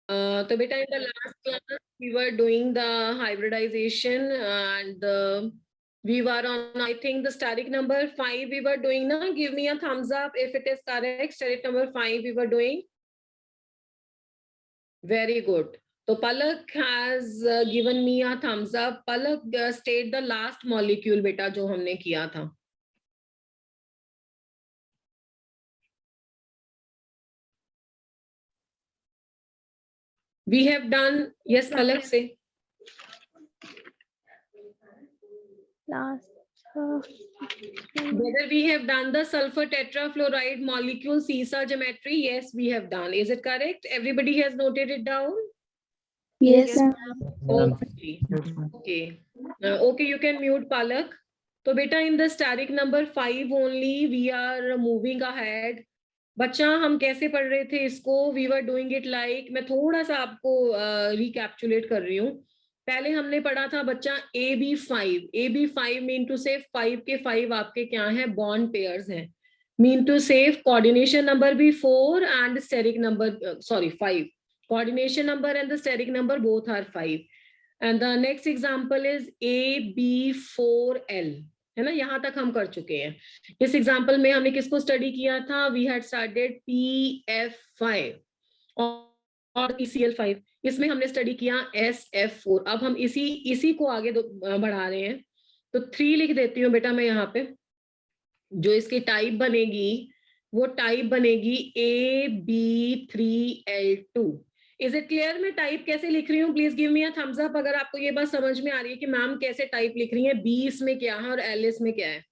तो बेटा in the last class we were doing the hybridization and we were on, I think, the static number 5 we were doing now. Give me a thumbs up if it is correct. Static number 5 we were doing. Very good. So Palak has given me a thumbs up. Palak, state the last molecule beta जो हमने किया था. We have done, yes, Palak, say. Last. Whether we have done the sulfur tetrafluoride molecule CISA geometry, yes, we have done. Is it correct? Everybody has noted it down? Yes, sir. Okay. Okay. Okay, you can mute Palak. So beta in the static number 5 only we are moving ahead. बच्चा हम कैसे पढ़ रहे थे इसको? We were doing it like, मैं थोड़ा सा आपको recapitulate कर रही हूँ. पहले हमने पढ़ा था बच्चा AB5 मीन टू से 5 के 5 आपके क्या हैं? बॉन्ड पेयर्स हैं. मीन टू से कोऑर्डिनेशन नंबर भी 4 and steric number 5. Coordination number and the steric number both are 5. And the next example is AB4L. है ना? यहाँ तक हम कर चुके हैं. इस एग्जाम्पल में हमने किसको स्टडी किया था? We had studied PF5 और PCl5. इसमें हमने स्टडी किया SF4. अब हम इसी को आगे बढ़ा रहे हैं. तो 3 लिख देती हूँ बेटा मैं यहाँ पे. जो इसकी टाइप बनेगी वो टाइप बनेगी AB3L2. Is it clear? मैं टाइप कैसे लिख रही हूँ? Please give me a thumbs up अगर आपको ये बात समझ में आ रही है कि मैम कैसे टाइप लिख रही है. बी इसमें क्या है और एल इसमें क्या है?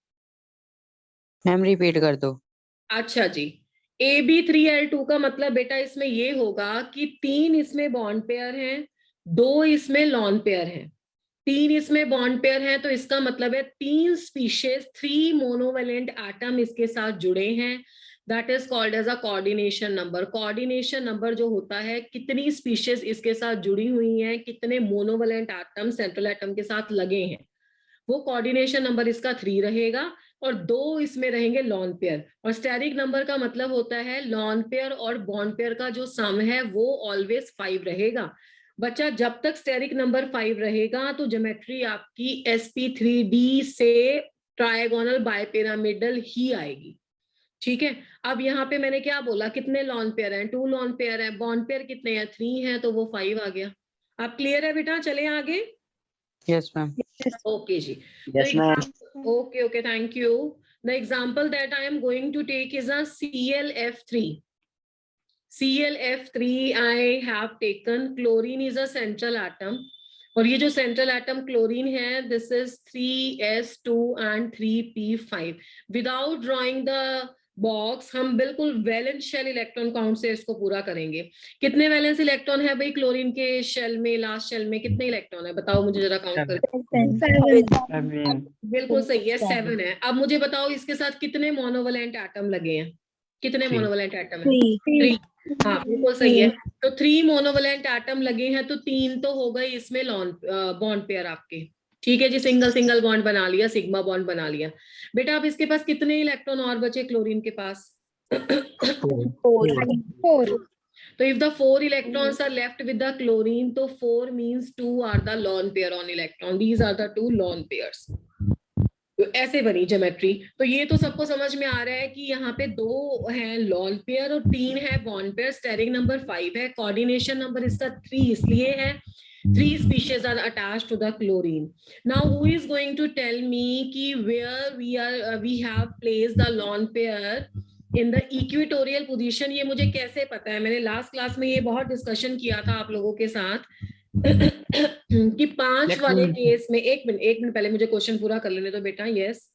मैम रिपीट कर दो. अच्छा जी. AB3L2 का मतलब बेटा इसमें ये होगा कि 3 इसमें बॉन्ड पेयर हैं, 2 इसमें लॉन पेयर हैं. 3 इसमें बॉन्ड पेयर हैं तो इसका मतलब है 3 स्पीशीज 3 मोनोवेलेंट एटम इसके साथ जुड़े हैं. That is called as a coordination number. Coordination number जो होता है कितनी स्पीशीज इसके साथ जुड़ी हुई हैं, कितने मोनोवेलेंट एटम सेंट्रल एटम के साथ लगे हैं, वो कोऑर्डिनेशन नंबर इसका 3 रहेगा और 2 इसमें रहेंगे लॉन पेयर. और स्टेरिक नंबर का मतलब होता है लॉन पेयर और बॉन्ड पेयर का जो सम है वो ऑलवेज 5 रहेगा. बच्चा जब तक स्टेरिक नंबर 5 रहेगा तो ज्योमेट्री आपकी sp3d से ट्रायगोनल बायपिरामिडल ही आएगी. ठीक है. अब यहाँ पे मैंने क्या बोला? कितने लॉन पेयर हैं? 2 लॉन पेयर है. बॉन्ड पेयर कितने हैं? 3 हैं, तो वो 5 आ गया. आप क्लियर है बेटा? चले आगे. Yes ma'am. Okay ji. Yes, ma'am. Okay, thank you. The example that I am going to take is a ClF3. ClF3 I have taken. Chlorine is a central atom. और ये जो सेंट्रल एटम क्लोरीन है, this is 3s2 and 3p5. Without drawing the box हम बिल्कुल valence shell electron count से इसको पूरा करेंगे. कितने वैलेंस इलेक्ट्रॉन है भाई क्लोरीन के शेल में? लास्ट शेल में कितने इलेक्ट्रॉन है? बताओ मुझे जरा काउंट करके. बिल्कुल सही है, 7 है. अब मुझे बताओ इसके साथ कितने मोनोवेलेंट एटम लगे हैं? कितने मोनोवेलेंट एटम है? 3. हाँ बिल्कुल सही है. तो 3 मोनोवेलेंट एटम लगे हैं तो 3 तो हो गए इसमें बॉन्ड पेयर आपके. ठीक है जी. सिंगल बॉन्ड बना लिया, सिग्मा बॉन्ड बना लिया. बेटा अब इसके पास कितने इलेक्ट्रॉन और बचे क्लोरीन के पास? 4. तो if the 4 electrons are left with the chlorine, तो 4 means 2 are the lone pair on electron. These are the 2 lone pairs. तो ऐसे बनी ज्योमेट्री. तो ये तो सबको समझ में आ रहा है कि यहाँ पे 2 हैं लॉन पेयर और 3 है बॉन्ड पेयर. स्टेरिक नंबर 5 है. कोऑर्डिनेशन नंबर इसका 3 इसलिए है 3 species are attached to the chlorine. Now who is going to tell me कि where we have placed the lone pair in the equatorial position? ये मुझे कैसे पता है? मैंने लास्ट क्लास में ये बहुत डिस्कशन किया था आप लोगों के साथ कि 5 वाले केस में. एक मिनट पहले मुझे क्वेश्चन पूरा कर लेने दो बेटा. यस,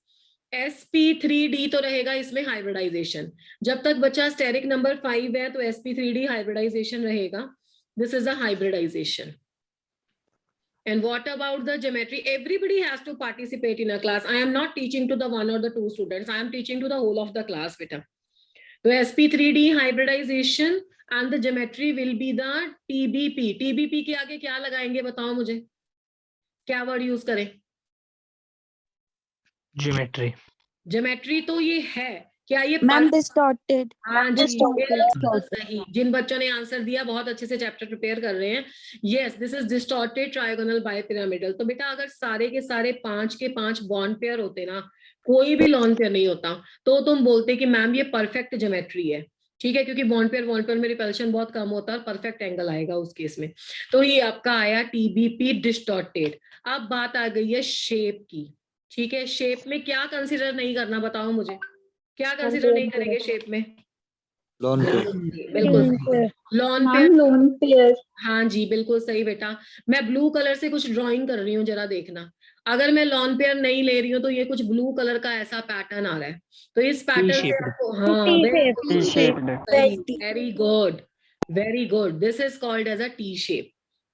sp3d तो रहेगा इसमें हाइब्रिडाइजेशन. जब तक बच्चा स्टेरिक नंबर 5 है तो sp3d हाइब्रिडाइजेशन रहेगा. This is a hybridisation. And what about the geometry? Everybody has to participate in a class. I am not teaching to the 1 or the 2 students. I am teaching to the whole of the class, beta. So sp3d hybridization and the geometry will be the TBP. TBP के आगे क्या लगाएंगे बताओ मुझे? क्या word use करें? Geometry. Geometry तो ये है क्या ये मैम डिस्टॉर्टेड। हाँ जी, बिल्कुल सही। जिन बच्चों ने आंसर दिया बहुत अच्छे से चैप्टर प्रिपेयर कर रहे हैं। Yes, this is distorted trigonal bipyramidal. तो बेटा अगर सारे के सारे 5 के 5 बॉन्ड पेयर होते ना, कोई भी लॉन पेयर नहीं होता, तो तुम बोलते कि मैम ये परफेक्ट ज्योमेट्री है। ठीक है, क्योंकि बॉन्ड पेयर में रिपल्शन बहुत कम होता है, परफेक्ट एंगल आएगा उस केस में। तो ये आपका आया TBP डिस्टॉर्टेड। अब बात आ गई है शेप की। ठीक है, शेप में क्या कंसिडर नहीं करना, बताओ मुझे, क्या कंसिडर नहीं करेंगे शेप में? Lone pair. बिल्कुल सही। Lone pair. Ma'am lone pair. हाँ जी, बिल्कुल सही बेटा। मैं ब्लू कलर से कुछ ड्राइंग कर रही हूँ, जरा देखना। अगर मैं लॉन पेयर नहीं ले रही हूँ तो ये कुछ ब्लू कलर का ऐसा पैटर्न आ रहा है। तो इस पैटर्न से आपको, हाँ very good, very good, this is called as a T shape.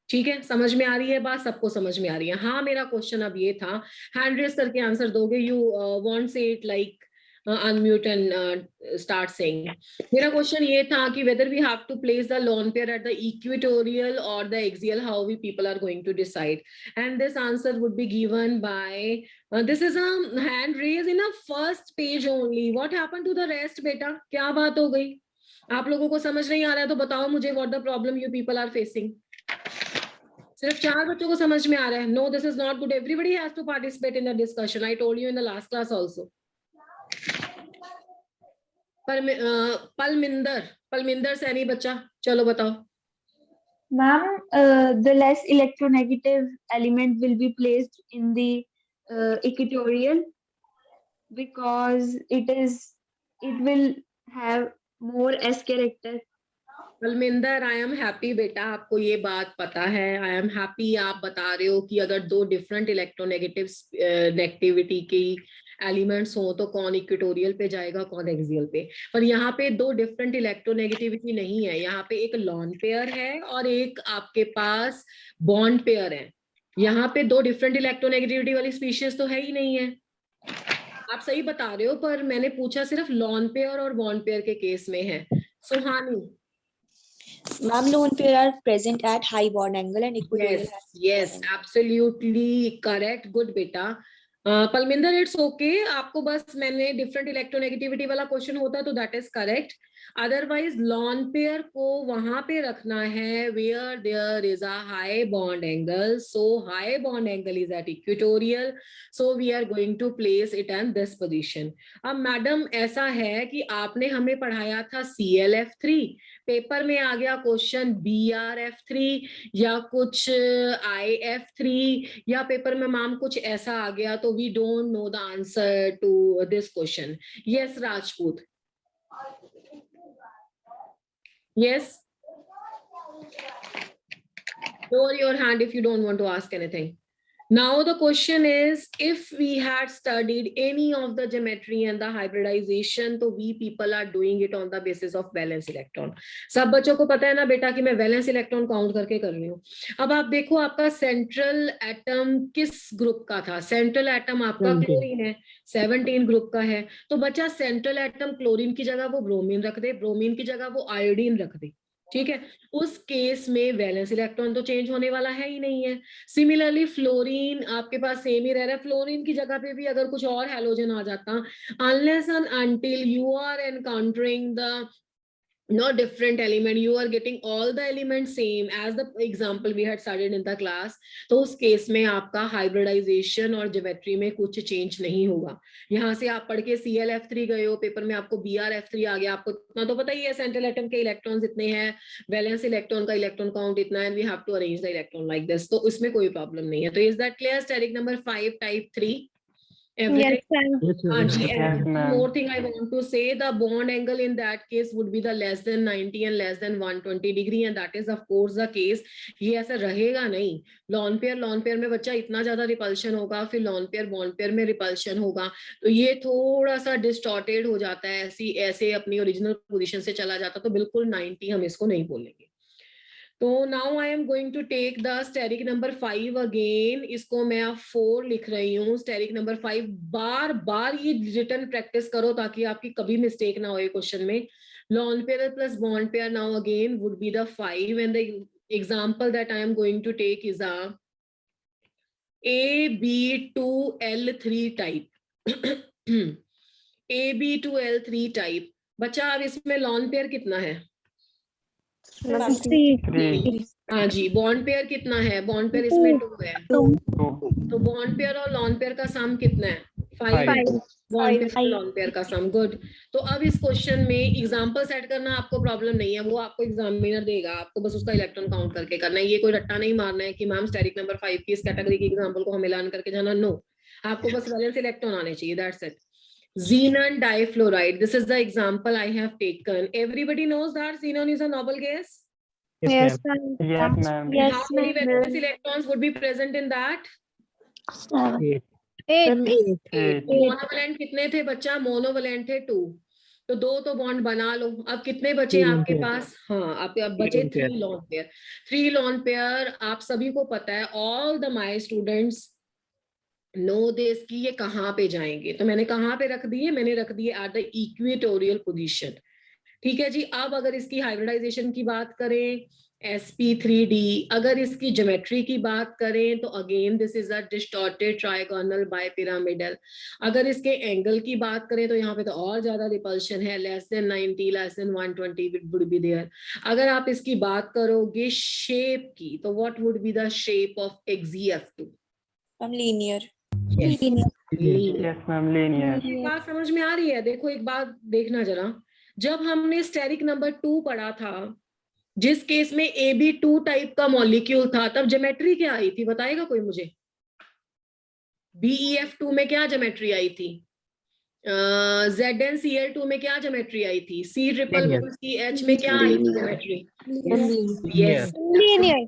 ठीक है, समझ में आ रही है बात, सबको समझ में आ रही है? हाँ, मेरा क्वेश्चन अब ये था, हैंड रेस करके आंसर दोगे। You want say it like unmute and start saying. मेरा क्वेश्चन ये था कि whether we have to place the lone pair at the equatorial or the axial, how we people are going to decide, and this answer would be given by this is a hand raise in a first page only. What happened to the rest बेटा? क्या बात हो गई? आप लोगों को समझ नहीं आ रहा है तो बताओ मुझे, what the problem you people are facing? सिर्फ 4 बच्चों को समझ में आ रहा है? No, this is not good. Everybody has to participate in the discussion. I told you in the last class also. पलमिंदर Saini बच्चा, चलो बताओ। Ma'am, the less electronegative element will be placed in the equatorial because it will have more S character. Palminder, I am happy बेटा, आपको ये बात पता है। I am happy आप बता रहे हो कि अगर 2 डिफरेंट इलेक्ट्रोनेगेटिव नेगेटिविटी की एलिमेंट्स हो तो कौन इक्वेटोरियल पे जाएगा, कौन एक्सियल पे। पर यहाँ पे 2 डिफरेंट इलेक्ट्रोनेगेटिविटी नहीं है, यहाँ पे एक लॉन पेयर है और एक आपके पास बॉन्ड पेयर है। यहाँ पे 2 डिफरेंट इलेक्ट्रोनेगेटिविटी वाली स्पीशीज तो है ही नहीं है। आप सही बता रहे हो, पर मैंने पूछा सिर्फ लॉन पेयर और बॉन्ड पेयर के केस में है। सुहानी। Ma'am, lone pair are present at high bond angle and equatorial. Yes, absolutely correct. Good बेटा। पलमिंदर, इट्स ओके, आपको बस मैंने डिफरेंट इलेक्ट्रोनेगेटिविटी वाला क्वेश्चन होता तो that is correct. Otherwise lone pair को वहां पे रखना है where there is a high bond angle, so high bond angle is at equatorial, so we are going to place it at this position. अब madam ऐसा है कि आपने हमें पढ़ाया था CLF3, पेपर में आ गया क्वेश्चन BRF3 या कुछ IF3 या पेपर में मैम कुछ ऐसा आ गया, तो we don't know the answer to this question. Yes Rajput, yes, lower your hand if you don't want to ask anything. Now the question is, if we had studied any of the geometry and the hybridization, तो we people are doing it on the basis of valence electron. सब बच्चों को पता है ना बेटा कि मैं वैलेंस इलेक्ट्रॉन काउंट करके कर रही हूँ। अब आप देखो आपका सेंट्रल एटम किस ग्रुप का था? सेंट्रल एटम आपका क्लोरीन है, 17 ग्रुप का है। तो बच्चा सेंट्रल एटम क्लोरीन की जगह वो ब्रोमीन रख दे, ब्रोमीन की जगह वो आयोडीन रख दे। ठीक है, उस केस में वैलेंस इलेक्ट्रॉन तो चेंज होने वाला है ही नहीं है। सिमिलरली फ्लोरीन आपके पास सेम ही रह रहा है, फ्लोरीन की जगह पे भी अगर कुछ और हैलोजन आ जाता, unless and until you are encountering the no different element, you are getting all the elements same as the example we had studied in the class, तो उस केस में आपका हाइब्रिडाइजेशन और ज्योमेट्री में कुछ चेंज नहीं होगा। यहाँ से आप पढ़ के CLF3 गए हो, पेपर में आपको BRF3 आ गया, आपको इतना तो पता ही है सेंट्रल एटम के इलेक्ट्रॉन्स इतने हैं, वैलेंस इलेक्ट्रॉन का इलेक्ट्रॉन काउंट इतना है, we have to arrange the electron like this, तो इसमें कोई प्रॉब्लम नहीं है। तो is that clear? Steric number 5 type 3 everything? More thing I want to say, the bond angle in that case would be the less than 90 and less than 120 degree, and that is of course the case. ये ऐसा रहेगा नहीं। Lone pair में बच्चा इतना ज्यादा repulsion होगा, फिर लॉन पेयर बॉन्ड पेयर में रिपल्शन होगा, तो ये थोड़ा सा डिस्टॉर्टेड हो जाता है, ऐसे अपनी ओरिजिनल पोजीशन से चला जाता, तो बिल्कुल 90 हम इसको नहीं बोलेंगे। तो now I am going to take the steric number 5 again, इसको मैं अब 4 लिख रही हूँ। स्टेरिक नंबर 5 बार बार ये रिटर्न प्रैक्टिस करो ताकि आपकी कभी मिस्टेक ना हो क्वेश्चन में। Lone pair plus bond pair now again would be the 5 and the example that I am going to take is a AB2L3 type. AB2L3 type. बच्चा अब इसमें लॉन पेयर कितना है? 3. हाँ जी। बॉन्ड पेयर कितना है? बॉन्ड पेयर इसमें 2 है। तो बॉन्ड पेयर और लॉन पेयर का सम कितना है? 5। 5. बॉन्ड पेयर और लॉन पेयर का सम। गुड। तो अब इस क्वेश्चन में एग्जांपल सेट करना आपको प्रॉब्लम नहीं है, वो आपको एग्जामिनर देगा, आपको बस उसका इलेक्ट्रॉन काउंट करके करना है। ये कोई रट्टा नहीं मारना है कि मैम स्टेरिक नंबर 5 की इस कैटेगरी की एग्जांपल को हमें लान करके जाना। नो, आपको बस वैलेंस इलेक्ट्रॉन आने चाहिए, that's it. Xenon difluoride, this is the example I have taken. Everybody knows that xenon is a noble gas. Yes, ma'am. Yes, ma'am. Yes, How many ma'am. valence electrons would be present in that? 8. 8. 8. Monovalent कितने थे बच्चा? Monovalent थे 2। तो 2 तो bond बना लो। अब कितने बचे आपके पास? हाँ, आपके अब बचे 3 लॉन पेयर। 3 लॉन पेयर आप सभी को पता है, all the my students know this कि ये कहाँ पे जाएंगे। तो मैंने कहाँ पे रख दिए? मैंने रख दिए एट द इक्वेटोरियल पोजीशन। ठीक है जी। अब अगर इसकी हाइब्रिडाइजेशन की बात करें, sp3d, अगर इसकी ज्योमेट्री की बात करें तो again this is a distorted trigonal bipyramidal. अगर इसके एंगल की बात करें तो यहाँ पे तो और ज्यादा रिपल्शन है, less than 90, less than 120 would be there. अगर आप इसकी बात करोगे शेप की, तो what would be the shape of XeF2? linear. Yes. Yes, ma'am. Linear. एक बात समझ में आ रही है? देखो एक बात देखना जरा, जब हमने स्टेरिक नंबर 2 पढ़ा था, जिस केस में AB2 टाइप का मॉलिक्यूल था, तब ज्योमेट्री क्या आई थी? बताएगा कोई मुझे? BeF2 में क्या ज्योमेट्री आई थी? ZnCl2 में क्या ज्योमेट्री आई थी? C∼CH में क्या आई थी ज्योमेट्री? Yes, Linear.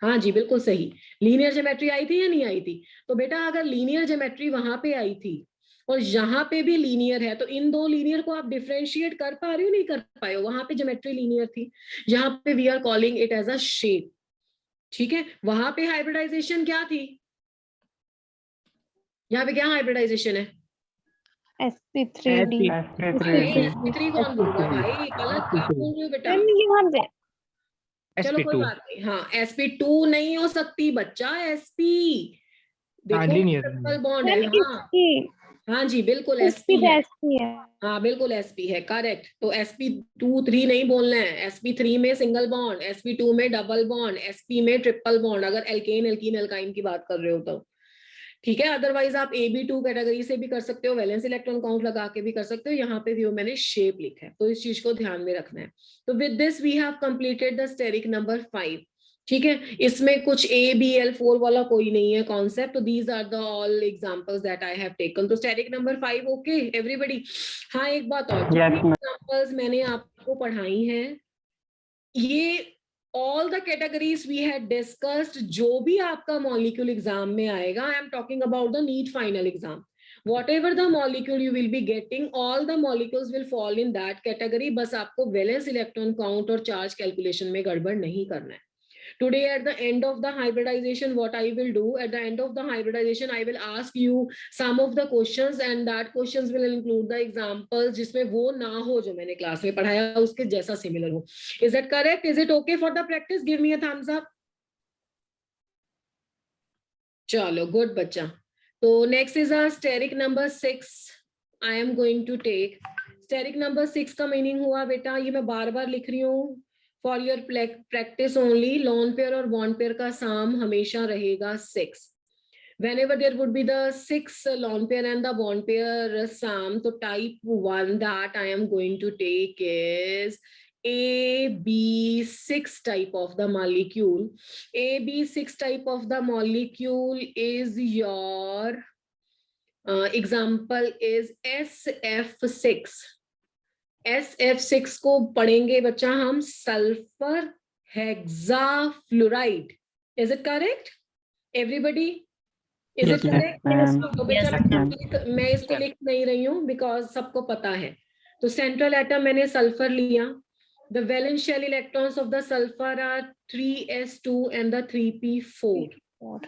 हाँ जी, बिल्कुल सही। लीनियर ज्योमेट्री आई थी या नहीं आई थी? तो बेटा अगर लीनियर ज्योमेट्री वहां पे आई थी और यहाँ पे भी लीनियर है, तो इन दो लीनियर को आप डिफरेंशिएट कर पा रहे हो? नहीं कर पाए हो। वहां पे ज्योमेट्री लीनियर थी, यहाँ पे we are calling it as a shape. ठीक है। वहां पे हाइब्रिडाइजेशन क्या थी? यहाँ पे क्या हाइब्रिडाइजेशन है? sp3d. sp3 कौन बोलूंगा भाई? गलत क्या बोल रहे हो बेटा? Then यहाँ पे चलो कोई बात नहीं। हाँ, sp2 नहीं हो सकती बच्चा, sp देखो ट्रिपल बॉन्ड है। हाँ हाँ जी, बिल्कुल sp है। हाँ बिल्कुल sp है, करेक्ट। तो sp2 3 नहीं बोलना है। sp3 में सिंगल बॉन्ड, sp2 में डबल बॉन्ड, sp में ट्रिपल बॉन्ड, अगर एल्केन एल्कीन एल्काइन की बात कर रहे हो तो। ठीक है। अदरवाइज आप AB2 कैटेगरी से भी कर सकते हो, वैलेंस इलेक्ट्रॉन काउंट लगा के भी कर सकते हो। यहाँ पे भी मैंने शेप लिखा है, तो इस चीज को ध्यान में रखना है। तो with this we have completed the steric number 5। ठीक है। इसमें कुछ ABl4 वाला कोई नहीं है कॉन्सेप्ट। तो these are the all examples that I have taken. तो स्टेरिक नंबर 5 ओके एवरीबॉडी? हाँ, एक बात और, एग्जांपल्स मैंने आपको पढ़ाई हैं, ये all the categories we had discussed, जो भी आपका मॉलिक्यूल एग्जाम में आएगा, I am talking about the NEET final exam, whatever the molecule you will be getting, all the molecules will fall in that category। बस आपको valence electron count और charge calculation में गड़बड़ नहीं करना है। Today at the end of the hybridization, what I will do, at the end of the hybridization I will ask you some of the questions, and that questions will include the examples जिसमें वो ना हो जो मैंने class में पढ़ाया, उसके जैसा सिमिलर हो। Is that correct? Is it okay for the practice? Give me a thumbs up. चलो गुड बच्चा। तो next is a steric number 6 I am going to take. Steric number 6 का मीनिंग हुआ बेटा, ये मैं बार बार लिख रही हूँ for your practice only, lawn pair और बॉन्ड पेयर का सम हमेशा रहेगा 6। Whenever there would be the 6 lone pair and the bond pair sum, so type 1 that I am going to take is AB6 type of the molecule. AB6 type of the molecule is your example is SF6. SF6 को पढ़ेंगे बच्चा हम sulphur hexafluoride. Is it correct? Everybody? Is it correct? तो बेटा मैं इसको लिख नहीं रही हूँ बिकॉज सबको पता है। तो सेंट्रल एटम मैंने सल्फर लिया। The valence shell electrons of the sulfur are 3s2 and the 3p4।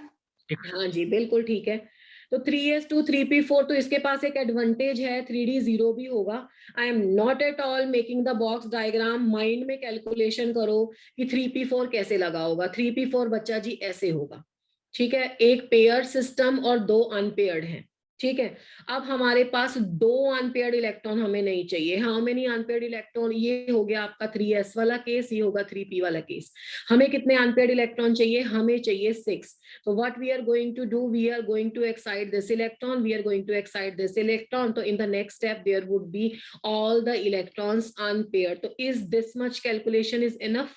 हाँ जी बिल्कुल ठीक है। तो 3s2 3p4, तो इसके पास एक एडवांटेज है, 3d 0 भी होगा। I am not at all making the box diagram, mind में कैलकुलेशन करो कि 3p4 कैसे लगा होगा। 3p4 बच्चा जी ऐसे होगा। ठीक है, एक पेयर्ड सिस्टम और 2 अनपेयर्ड हैं। ठीक है, अब हमारे पास 2 अनपेयर्ड इलेक्ट्रॉन हमें नहीं चाहिए। How many unpaired electron? ये हो गया आपका 3s वाला केस, ये होगा 3p वाला केस। हमें कितने अनपेयर्ड इलेक्ट्रॉन चाहिए? हमें चाहिए 6। तो what we are going to do, we are going to excite this electron, we are going to excite this electron. तो in the next step there would be all the electrons unpaired. तो is this much calculation is enough?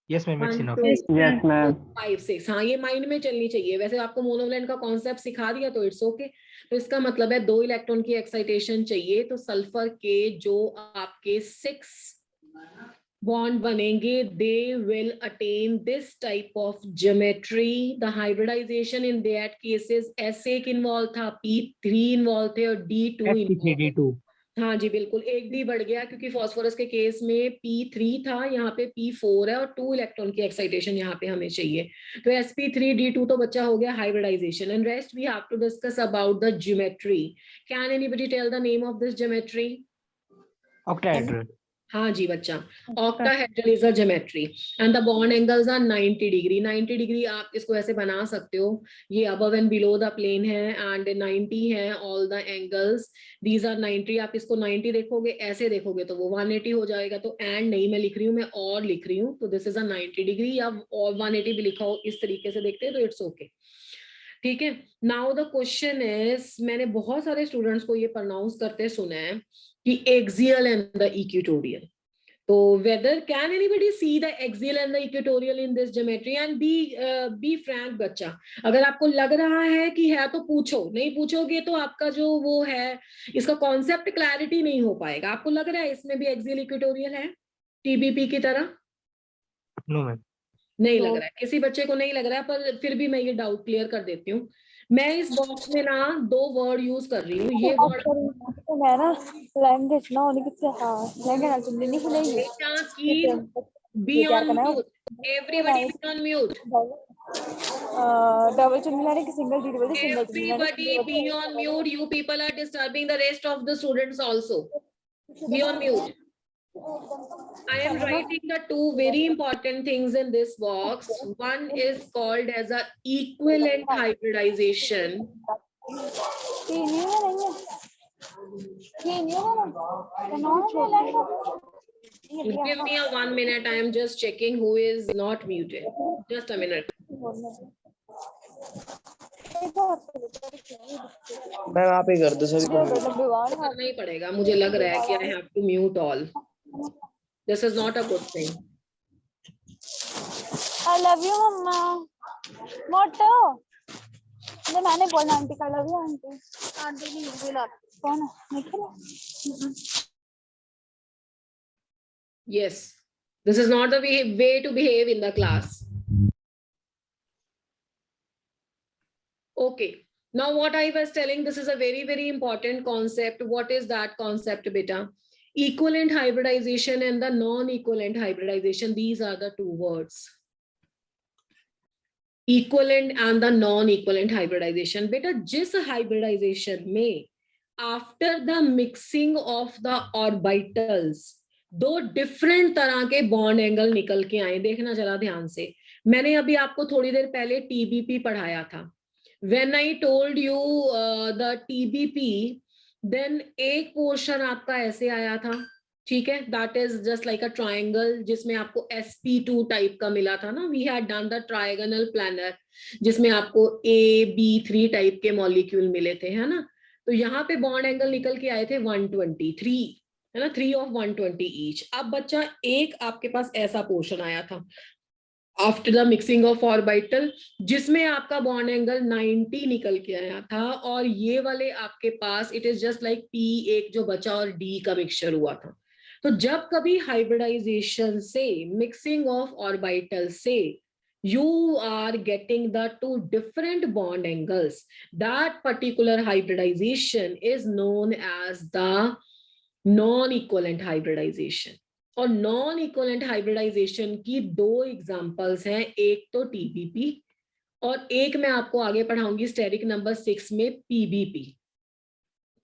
Yes, ma'am, it's 1 enough. 2 Yes, 3 Yes, 4 ma'am. 5 6। हाँ, ये mind में चलनी चाहिए। वैसे आपको monovalent का कॉन्सेप्ट सिखा दिया तो इट्स ओके। तो इसका मतलब है 2 इलेक्ट्रॉन की एक्साइटेशन चाहिए। तो सल्फर के जो आपके 6 बॉन्ड बनेंगे, they will attain this type of geometry. The hybridisation in that cases S एक इन्वॉल्व था, P3 इन्वॉल्व थे और D2 इन्वॉल्व। sp3d2. हाँ जी बिल्कुल, एक डी बढ़ गया क्योंकि फास्फोरस के केस में P3 था, यहाँ पे P4 है और 2 इलेक्ट्रॉन की एक्साइटेशन यहाँ पे हमें चाहिए। तो sp3d2 तो बच्चा हो गया hybridisation. And rest we have to discuss about the geometry. Can anybody tell the name of this geometry? Octahedral. हाँ जी बच्चा, octahedral is a geometry and the bond angles are 90 degree. 90 degree आप इसको ऐसे बना सकते हो, ये above and below the plane है and 90 है all the angles, these are 90। आप इसको 90 देखोगे, ऐसे देखोगे तो वो 180 हो जाएगा। तो and नहीं मैं लिख रही हूँ, मैं और लिख रही हूँ। तो this is a 90 डिग्री, या और 180 भी लिखा हो, इस तरीके से देखते हैं तो इट्स ओके। ठीक है, नाउ द क्वेश्चन इज, मैंने बहुत सारे स्टूडेंट्स को ये प्रोनाउंस करते सुना है कि एक्सियल एंड द इक्वेटोरियल। तो whether can anybody see the axial and the equatorial in this geometry? and be frank बच्चा, अगर आपको लग रहा है कि है तो पूछो, नहीं पूछोगे तो आपका जो वो है इसका कॉन्सेप्ट क्लैरिटी नहीं हो पाएगा। आपको लग रहा है इसमें भी एक्सियल इक्वेटोरियल है टीबीपी की तरह? No, ma'am. नहीं लग रहा है, किसी बच्चे को नहीं लग रहा है, पर फिर भी मैं ये डाउट क्लियर कर देती हूँ। मैं इस बॉक्स में ना 2 वर्ड यूज कर रही हूँ। ये वर्ड तो मैं ना लैंग्वेज ना उन्हीं के हाँ लैंग्वेज ना तुमने नहीं सुनेगी बेटा की be on mute, everybody be on mute, double चुन्नी लाने की सिंगल जीरो बोलती सिंगल चुन्नी लाने everybody be on mute. You people are disturbing the rest of the students also. Be on mute. I am writing the 2 very important things in this box. One is called as a equivalent hybridization. Give me a 1 minute. I am just checking who is not muted. Just a minute. मैं आप ही कर दो सभी को। करना ही पड़ेगा, मुझे लग रहा है कि I have to mute all. This is not a good thing. I love you, Mama. Motto. ये मैंने बोला आंटी का love you आंटी। आंटी नहीं बोला। कौन है? Nikhil. Yes, this is not the way to behave in the class. Okay, now what I was telling, this is a very, very important concept. What is that concept, beta? Equivalent hybridization and the non-equivalent hybridization. These are the 2 words. Equivalent and the non-equivalent hybridization. Beta, जिस hybridization में after the mixing of the orbitals 2 different तरह के bond angle निकल के आए, देखना जरा ध्यान से। मैंने अभी आपको थोड़ी देर पहले टीबीपी पढ़ाया था। When I told you the TBP, then एक पोर्शन आपका ऐसे आया था, ठीक है, that is just like a triangle जिसमें आपको sp2 टाइप का मिला था ना। We had done the trigonal planar जिसमें आपको AB3 टाइप के मॉलिक्यूल मिले थे, है ना। तो यहाँ पे बॉन्ड एंगल निकल के आए थे 123, है ना, 3 of 120 ईच। अब बच्चा एक आपके पास ऐसा पोर्शन आया था after the mixing of orbital जिसमें आपका बॉन्ड एंगल 90 निकल के आया था, और ये वाले आपके पास it is just like P एक जो बचा और D का मिक्सचर हुआ था। तो जब कभी हाइब्रिडाइजेशन से, मिक्सिंग ऑफ ऑर्बिटल से you are getting the 2 different bond angles, that particular hybridization is known as the non-equivalent hybridization। और नॉन इक्विवेलेंट हाइब्रिडाइजेशन की 2 एग्जांपल्स हैं, एक तो टीबीपी और एक मैं आपको आगे पढ़ाऊंगी स्टेरिक नंबर 6 में पीबीपी।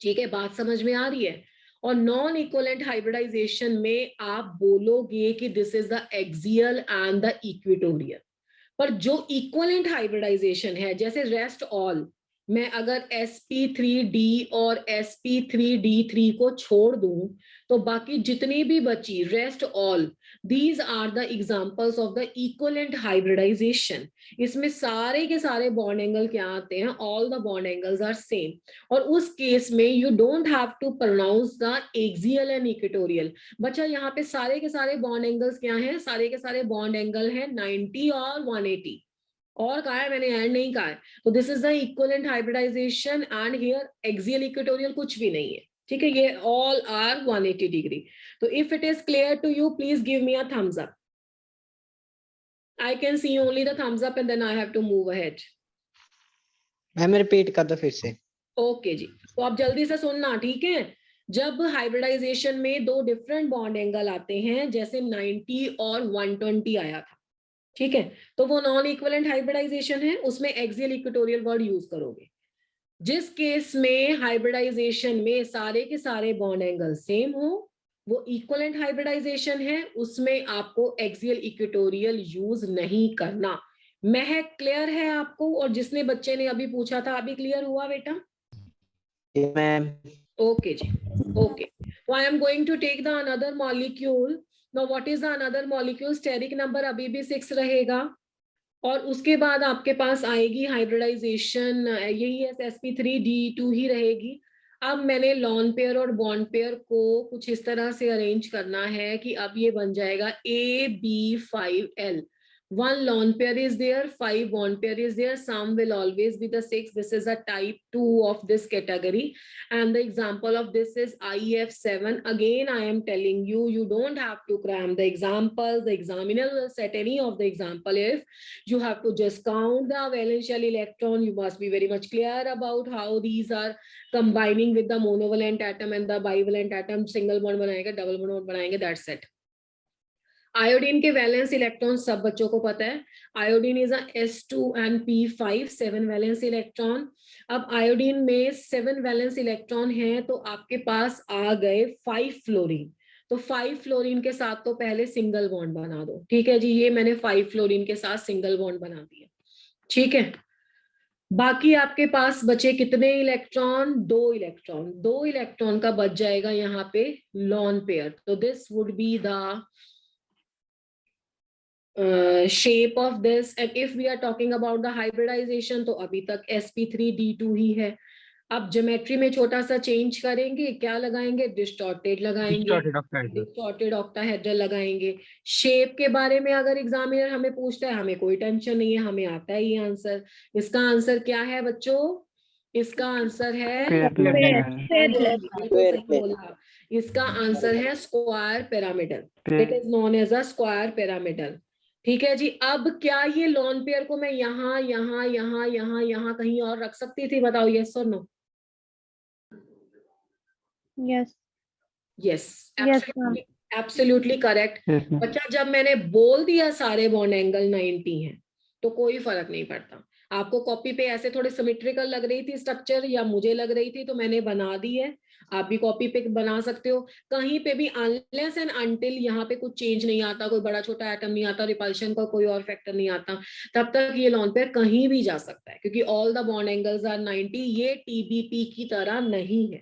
ठीक है, बात समझ में आ रही है। और नॉन इक्विवेलेंट हाइब्रिडाइजेशन में आप बोलोगे कि this is the axial and the equatorial, पर जो इक्विवेलेंट हाइब्रिडाइजेशन है जैसे रेस्ट ऑल, मैं अगर sp3d और sp3d3 को छोड़ दूं तो बाकी जितनी भी बची rest all, these are the examples of the equivalent hybridisation. इसमें सारे के सारे बॉन्ड एंगल क्या आते हैं, all the bond angles are same. और उस केस में you don't have to pronounce the axial and equatorial. बच्चा यहाँ पे सारे के सारे बॉन्ड एंगल्स क्या हैं, सारे के सारे बॉन्ड एंगल है 90 और 180, और कहा है मैंने एंड नहीं कहा है। तो this is the equivalent hybridisation and here axial equatorial कुछ भी नहीं है, ठीक है, ये ऑल आर 180 डिग्री। तो if it is clear to you please give me a thumbs up. I can see only the thumbs up and then I have to move ahead. Ma'am repeat कर दो फिर से। Okay जी, तो आप जल्दी से सुनना, ठीक है। जब हाइब्रिडाइजेशन में दो डिफरेंट बॉन्ड एंगल आते हैं, जैसे 90 और 120 आया था, ठीक है, तो वो नॉन इक्विवेलेंट हाइब्रिडाइजेशन है, उसमें एक्सियल इक्वेटोरियल वर्ड यूज करोगे। जिस केस में हाइब्रिडाइजेशन में सारे के सारे बॉन्ड एंगल सेम हो, वो इक्विवेलेंट हाइब्रिडाइजेशन है, उसमें आपको एक्सियल इक्वेटोरियल यूज नहीं करना। महक क्लियर है आपको? और जिसने बच्चे ने अभी पूछा था, अभी क्लियर हुआ बेटा? मैम ओके जी, ओके। तो I am going to take the another molecule. Now what is the another molecule? Steric number अभी भी 6 रहेगा, और उसके बाद आपके पास आएगी हाइब्रिडाइजेशन, यही है sp3d2 ही रहेगी। अब मैंने लॉन पेयर और बॉन्ड पेयर को कुछ इस तरह से अरेंज करना है कि अब ये बन जाएगा AB5L। 1 lone pair is there, 5 bond pair is there, sum will always be the 6. This is a type 2 of this category, and the example of this is IF7. Again I am telling you, you don't have to cram the example. The examiner will set any of the example. If you have to just count the valential electron, you must be very much clear about how these are combining with the monovalent atom and the bivalent atom. Single bond बनाएंगे, double bond बनाएंगे, that's it. Iodine के valence electron सब बच्चों को पता है। Iodine is S2 and P5, 7 valence electron. अब iodine में 7 वैलेंस इलेक्ट्रॉन है, तो आपके पास आ गए 5 फ्लोरीन। तो 5 फ्लोरीन के साथ तो पहले सिंगल बॉन्ड बना दो, ठीक है जी। ये मैंने 5 फ्लोरीन के साथ सिंगल बॉन्ड बना दिया, ठीक है। बाकी आपके पास बचे कितने इलेक्ट्रॉन? 2 इलेक्ट्रॉन। 2 इलेक्ट्रॉन का बच जाएगा यहाँ पे लॉन पेयर। तो this would be the shape of this, and if we are talking about the hybridization, तो अभी तक sp3d2 ही है। अब ज्योमेट्री में छोटा सा चेंज करेंगे, क्या लगाएंगे? डिस्टॉर्टेड लगाएंगे, Distorted octahedral. डिस्टॉर्टेड ऑक्टाहेड्रल लगाएंगे। शेप के बारे में अगर एग्जामिनर हमें पूछता है, हमें कोई टेंशन नहीं है, हमें आता है ये आंसर। इसका आंसर क्या है बच्चों? इसका आंसर है इसका आंसर है square pyramidal. It is known as a square pyramidal, ठीक है जी। अब क्या ये लॉन पेयर को मैं यहाँ यहाँ यहाँ यहाँ यहाँ कहीं और रख सकती थी? बताओ यस और no? Yes yes, yes absolutely correct. बच्चा जब मैंने बोल दिया सारे बॉन्ड एंगल 90 हैं, तो कोई फर्क नहीं पड़ता। आपको कॉपी पे ऐसे थोड़े सिमेट्रिकल लग रही थी स्ट्रक्चर, या मुझे लग रही थी, तो मैंने बना दी है। आप भी कॉपी पे बना सकते हो। कहीं पे भी अनलेस एंड अनटिल यहाँ पे कुछ चेंज नहीं आता, कोई बड़ा छोटा एटम नहीं आता, रिपल्शन का कोई और फैक्टर नहीं आता, तब तक ये लॉन पेयर कहीं भी जा सकता है, क्योंकि all the bond angles are 90। ये TBP की तरह नहीं है,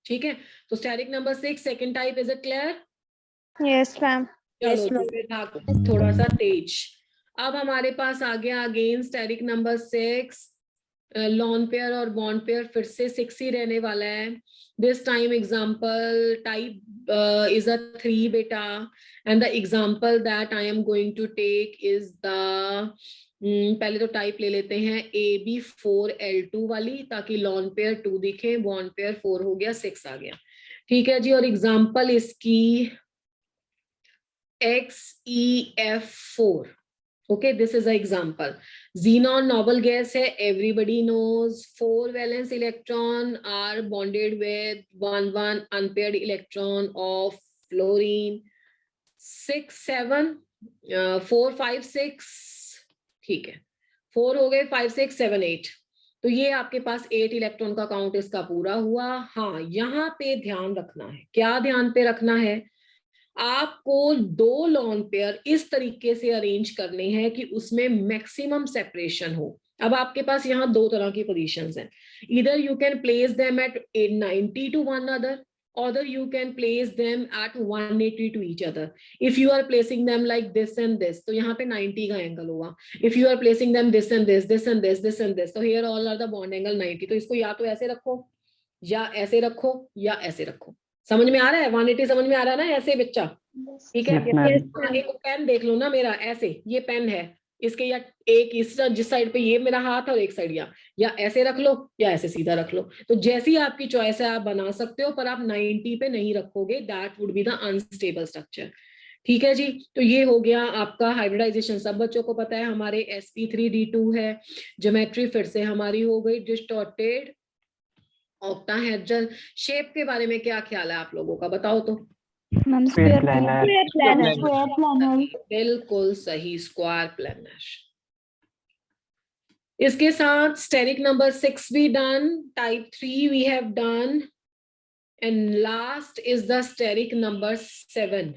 ठीक है। तो steric number 6 second type, is it clear? Yes ma'am. चलो तो फिर भागो थोड़ा सा तेज। अब हमारे पास आ गया again steric number 6, lone pair और बॉन्ड पेयर फिर से 6 ही रहने वाला है। This time example type is a 3 बेटा, and the example that I am going to take is the पहले तो टाइप ले लेते हैं AB4L2 वाली, ताकि लॉन पेयर 2 दिखे, बॉन्ड पेयर 4 हो गया, 6 आ गया, ठीक है जी। और एग्जाम्पल इसकी XeF4, okay, this is an example. Xenon noble gas है, everybody knows. 4 valence electron are bonded with 1 unpaired electron of fluorine. 6 7 4 5 6, ठीक है, 4 हो गए, 5 6 7 8। तो ये आपके पास 8 इलेक्ट्रॉन का काउंट इसका पूरा हुआ। हाँ, यहाँ पे ध्यान रखना है, क्या ध्यान पे रखना है? आपको 2 लॉन पेयर इस तरीके से अरेंज करने हैं कि उसमें मैक्सिमम सेपरेशन हो। अब आपके पास यहाँ दो तरह की पोजीशंस हैं, either you can place them at 90 to one another, or you can place them at 180 to each other. If you are placing them like this and this, तो यहाँ पे 90 का एंगल होगा. If you are placing them this and this, this and this, this and this, तो here all are the bond angle 90. तो इसको या तो ऐसे रखो, या ऐसे रखो, या ऐसे रखो. समझ में आ रहा है? 180 समझ में आ रहा है ना? ऐसे बच्चा, ठीक है? Yes, ma'am. हाँ, एक पेन देख लो ना मेरा, ऐसे ये पेन है, इसके या एक इस जिस साइड पे ये मेरा हाथ है और एक साइड या ऐसे रख लो या ऐसे सीधा रख लो. तो जैसी आपकी चॉइस है आप बना सकते हो, पर आप 90 पे नहीं रखोगे, that would be the unstable structure. ठीक है जी. तो ये हो गया आपका हाइब्रिडाइजेशन. सब बच्चों को पता है हमारे sp3d2 है. ज्योमेट्री फिर से हमारी हो गई डिस्टॉर्टेड ऑक्टाहेड्रल. शेप के बारे में क्या ख्याल है आप लोगों का, बताओ तो. Ma'am Square planar. बिल्कुल सही, स्क्वायर प्लेनर. इसके साथ स्टेरिक नंबर 6 भी done, type 3 we have done, and last is the steric number 7.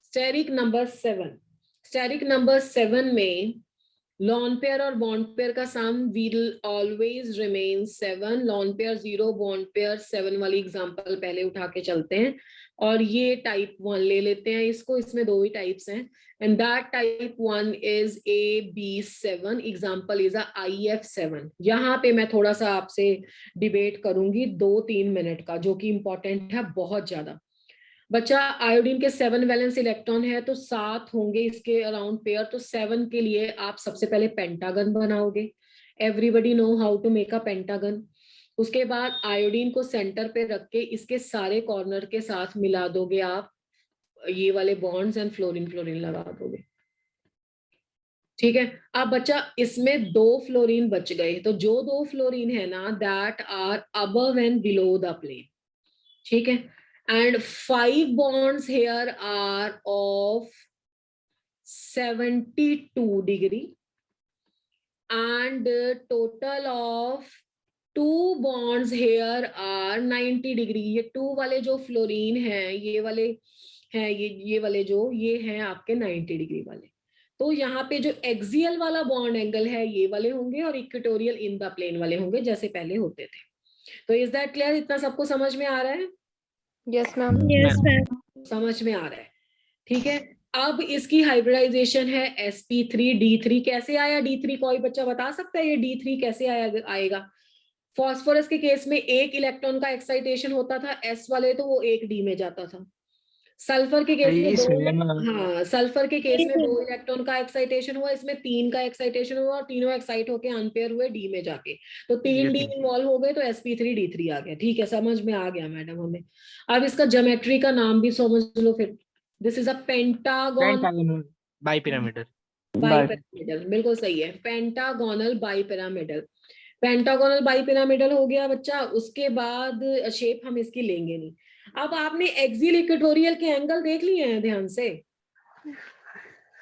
Steric number 7. Steric number 7 में लॉन पेयर और बॉन्ड पेयर का sum will always remain 7. Lone pair 0, bond pair 7 वाली example पहले उठा के चलते हैं, और ये टाइप 1 ले लेते हैं इसको. इसमें दो ही टाइप्स हैं, and that type 1 is AB7. Example is IF7. यहाँ पे मैं थोड़ा सा आपसे डिबेट करूंगी 2-3 मिनट का, जो कि इंपॉर्टेंट है बहुत ज्यादा. बच्चा, आयोडीन के 7 वैलेंस इलेक्ट्रॉन है, तो 7 होंगे इसके अराउंड पेयर. तो 7 के लिए आप सबसे पहले पेंटागन बनाओगे. Everybody know how to make a pentagon. उसके बाद आयोडीन को सेंटर पे रख के इसके सारे कॉर्नर के साथ मिला दोगे आप ये वाले बॉन्ड्स, एंड फ्लोरीन फ्लोरीन लगा दोगे. ठीक है. अब बच्चा, इसमें 2 फ्लोरीन बच गए, तो जो 2 फ्लोरीन है ना, that are above and below the plane. ठीक है. And 5 bonds here are of 72 degree, and total of 2 bonds here are 90 degree. ये 2 वाले जो फ्लोरीन हैं, ये वाले हैं, ये वाले जो ये हैं आपके 90 डिग्री वाले. तो यहाँ पे जो एक्सियल वाला बॉन्ड एंगल है ये वाले होंगे, और इक्वेटोरियल इन द प्लेन वाले होंगे, जैसे पहले होते थे. तो इज दैट क्लियर? इतना सबको समझ में आ रहा है? Yes ma'am. Yes ma'am. समझ में आ रहा है. ठीक है. अब इसकी हाइब्रिडाइजेशन है sp3d3. कैसे आया d3? कोई बच्चा बता सकता है ये d3 कैसे आएगा? फास्फोरस के केस में एक इलेक्ट्रॉन का एक्साइटेशन होता था s वाले, तो वो एक d में जाता था. सल्फर के केस में सल्फर के केस में 2 इलेक्ट्रॉन का एक्साइटेशन हुआ, इसमें 3 का एक्साइटेशन हुआ, और तीनों एक्साइट होके अनपेयर हुए डी में जाके, तो 3 डी इन्वॉल्व हो गए, तो sp3d3 आ गया. ठीक है, समझ में आ गया मैडम हमें. अब इसका ज्योमेट्री का नाम भी समझ लो फिर. This is a pentagon bipyramidal. Bipyramidal. बिल्कुल सही है, पेंटागोनल बाइपिरामिडल. पेंटागोनल बाइपिरामिडल हो गया बच्चा. उसके बाद शेप हम इसकी लेंगे नहीं. अब आपने एक्सियल इक्वेटोरियल के एंगल देख लिए हैं ध्यान से?